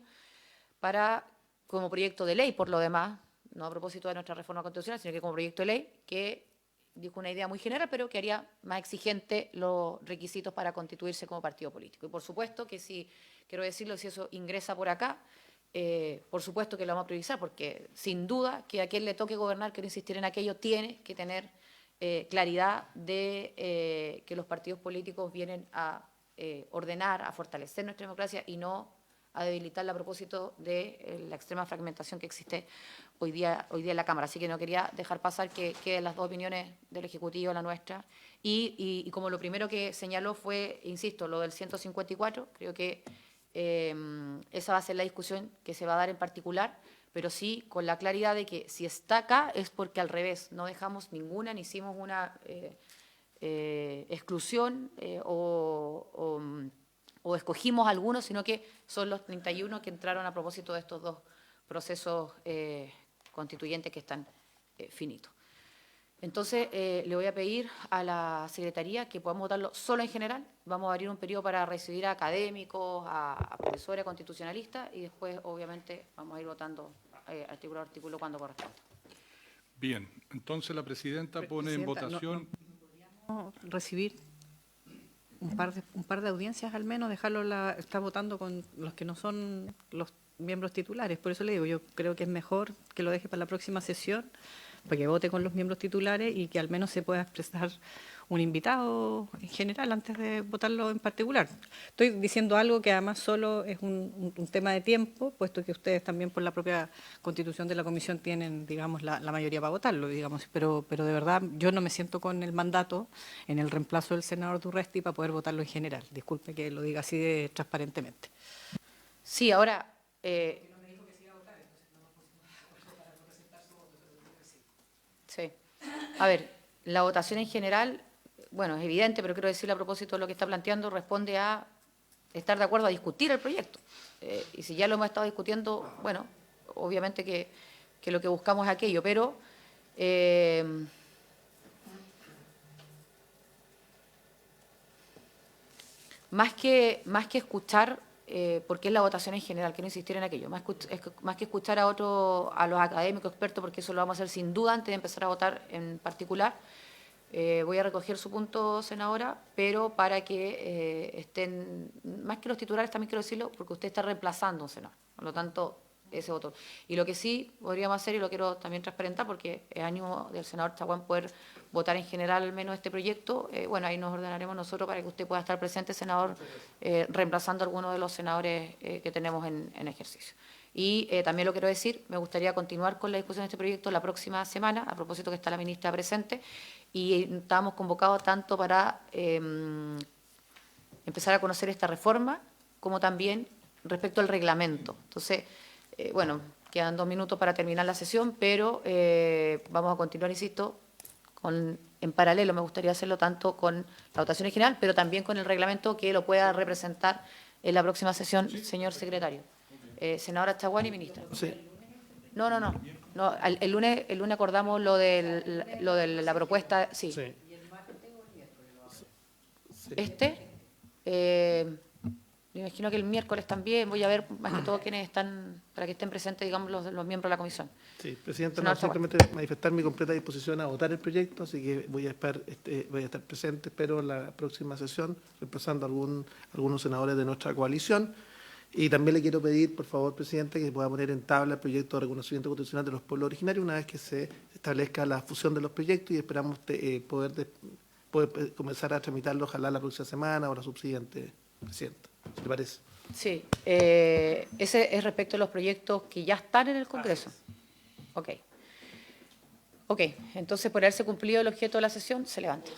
como proyecto de ley por lo demás, no a propósito de nuestra reforma constitucional, sino que como proyecto de ley, que dijo una idea muy general, pero que haría más exigente los requisitos para constituirse como partido político. Y por supuesto que si, quiero decirlo, si eso ingresa por acá, por supuesto que lo vamos a priorizar, porque sin duda que a quien le toque gobernar, quiero insistir en aquello, tiene que tener claridad de que los partidos políticos vienen a ordenar, a fortalecer nuestra democracia y no a debilitarla a propósito de la extrema fragmentación que existe hoy día en la Cámara. Así que no quería dejar pasar que queden las dos opiniones del Ejecutivo, la nuestra. Y como lo primero que señaló fue, insisto, lo del 154, creo que esa va a ser la discusión que se va a dar en particular, pero sí con la claridad de que si está acá es porque al revés, no dejamos ninguna, ni hicimos una exclusión o escogimos algunos, sino que son los 31 que entraron a propósito de estos dos procesos constituyentes que están finitos. Entonces, le voy a pedir a la Secretaría que podamos votarlo solo en general. Vamos a abrir un periodo para recibir a académicos, a profesores, constitucionalistas, y después, obviamente, vamos a ir votando artículo a artículo cuando corresponda. Bien, entonces la presidenta pone en votación. ¿Podríamos recibir un par de audiencias al menos? Está votando con los que no son los miembros titulares. Por eso le digo, yo creo que es mejor que lo deje para la próxima sesión, para que vote con los miembros titulares y que al menos se pueda expresar un invitado en general antes de votarlo en particular. Estoy diciendo algo que además solo es un tema de tiempo, puesto que ustedes también por la propia constitución de la comisión tienen, digamos, la mayoría para votarlo, digamos, pero de verdad yo no me siento con el mandato en el reemplazo del senador Durresti para poder votarlo en general. Disculpe que lo diga así de transparentemente. Sí, ahora... Sí. A ver, la votación en general, bueno, es evidente, pero quiero decirle a propósito de lo que está planteando, responde a estar de acuerdo a discutir el proyecto. Y si ya lo hemos estado discutiendo, bueno, obviamente que lo que buscamos es aquello, pero más que escuchar, porque es la votación en general, quiero insistir en aquello, más que escuchar a los académicos expertos, porque eso lo vamos a hacer sin duda antes de empezar a votar en particular. Voy a recoger su punto, senadora, pero para que estén, más que los titulares también quiero decirlo, porque usted está reemplazando a un senador, por lo tanto, ese voto. Y lo que sí podríamos hacer, y lo quiero también transparentar, porque es ánimo del senador Chaguán poder votar en general al menos este proyecto, bueno, ahí nos ordenaremos nosotros para que usted pueda estar presente, senador, reemplazando a alguno de los senadores que tenemos en ejercicio. Y también lo quiero decir, me gustaría continuar con la discusión de este proyecto la próxima semana, a propósito que está la ministra presente, y estábamos convocados tanto para empezar a conocer esta reforma, como también respecto al reglamento. Entonces, bueno, quedan 2 minutos para terminar la sesión, pero vamos a continuar, insisto, en paralelo. Me gustaría hacerlo tanto con la votación en general, pero también con el reglamento que lo pueda representar en la próxima sesión, señor secretario. Senadora Chaguán y ministra. Sí. No, el lunes acordamos lo de la propuesta, sí. Sí. Me imagino que el miércoles también, voy a ver más que todo quienes están, para que estén presentes, digamos, los miembros de la comisión. Sí, presidenta, Senador no, Chaguán. simplemente manifestar mi completa disposición a votar el proyecto, así que voy a estar presente, espero, en la próxima sesión, reemplazando a algunos senadores de nuestra coalición. Y también le quiero pedir, por favor, presidente, que pueda poner en tabla el proyecto de reconocimiento constitucional de los pueblos originarios una vez que se establezca la fusión de los proyectos, y esperamos poder comenzar a tramitarlo, ojalá la próxima semana o la subsiguiente, presidenta. ¿Le parece? Sí, ese es respecto a los proyectos que ya están en el Congreso. Ok, entonces por haberse cumplido el objeto de la sesión, se levanta.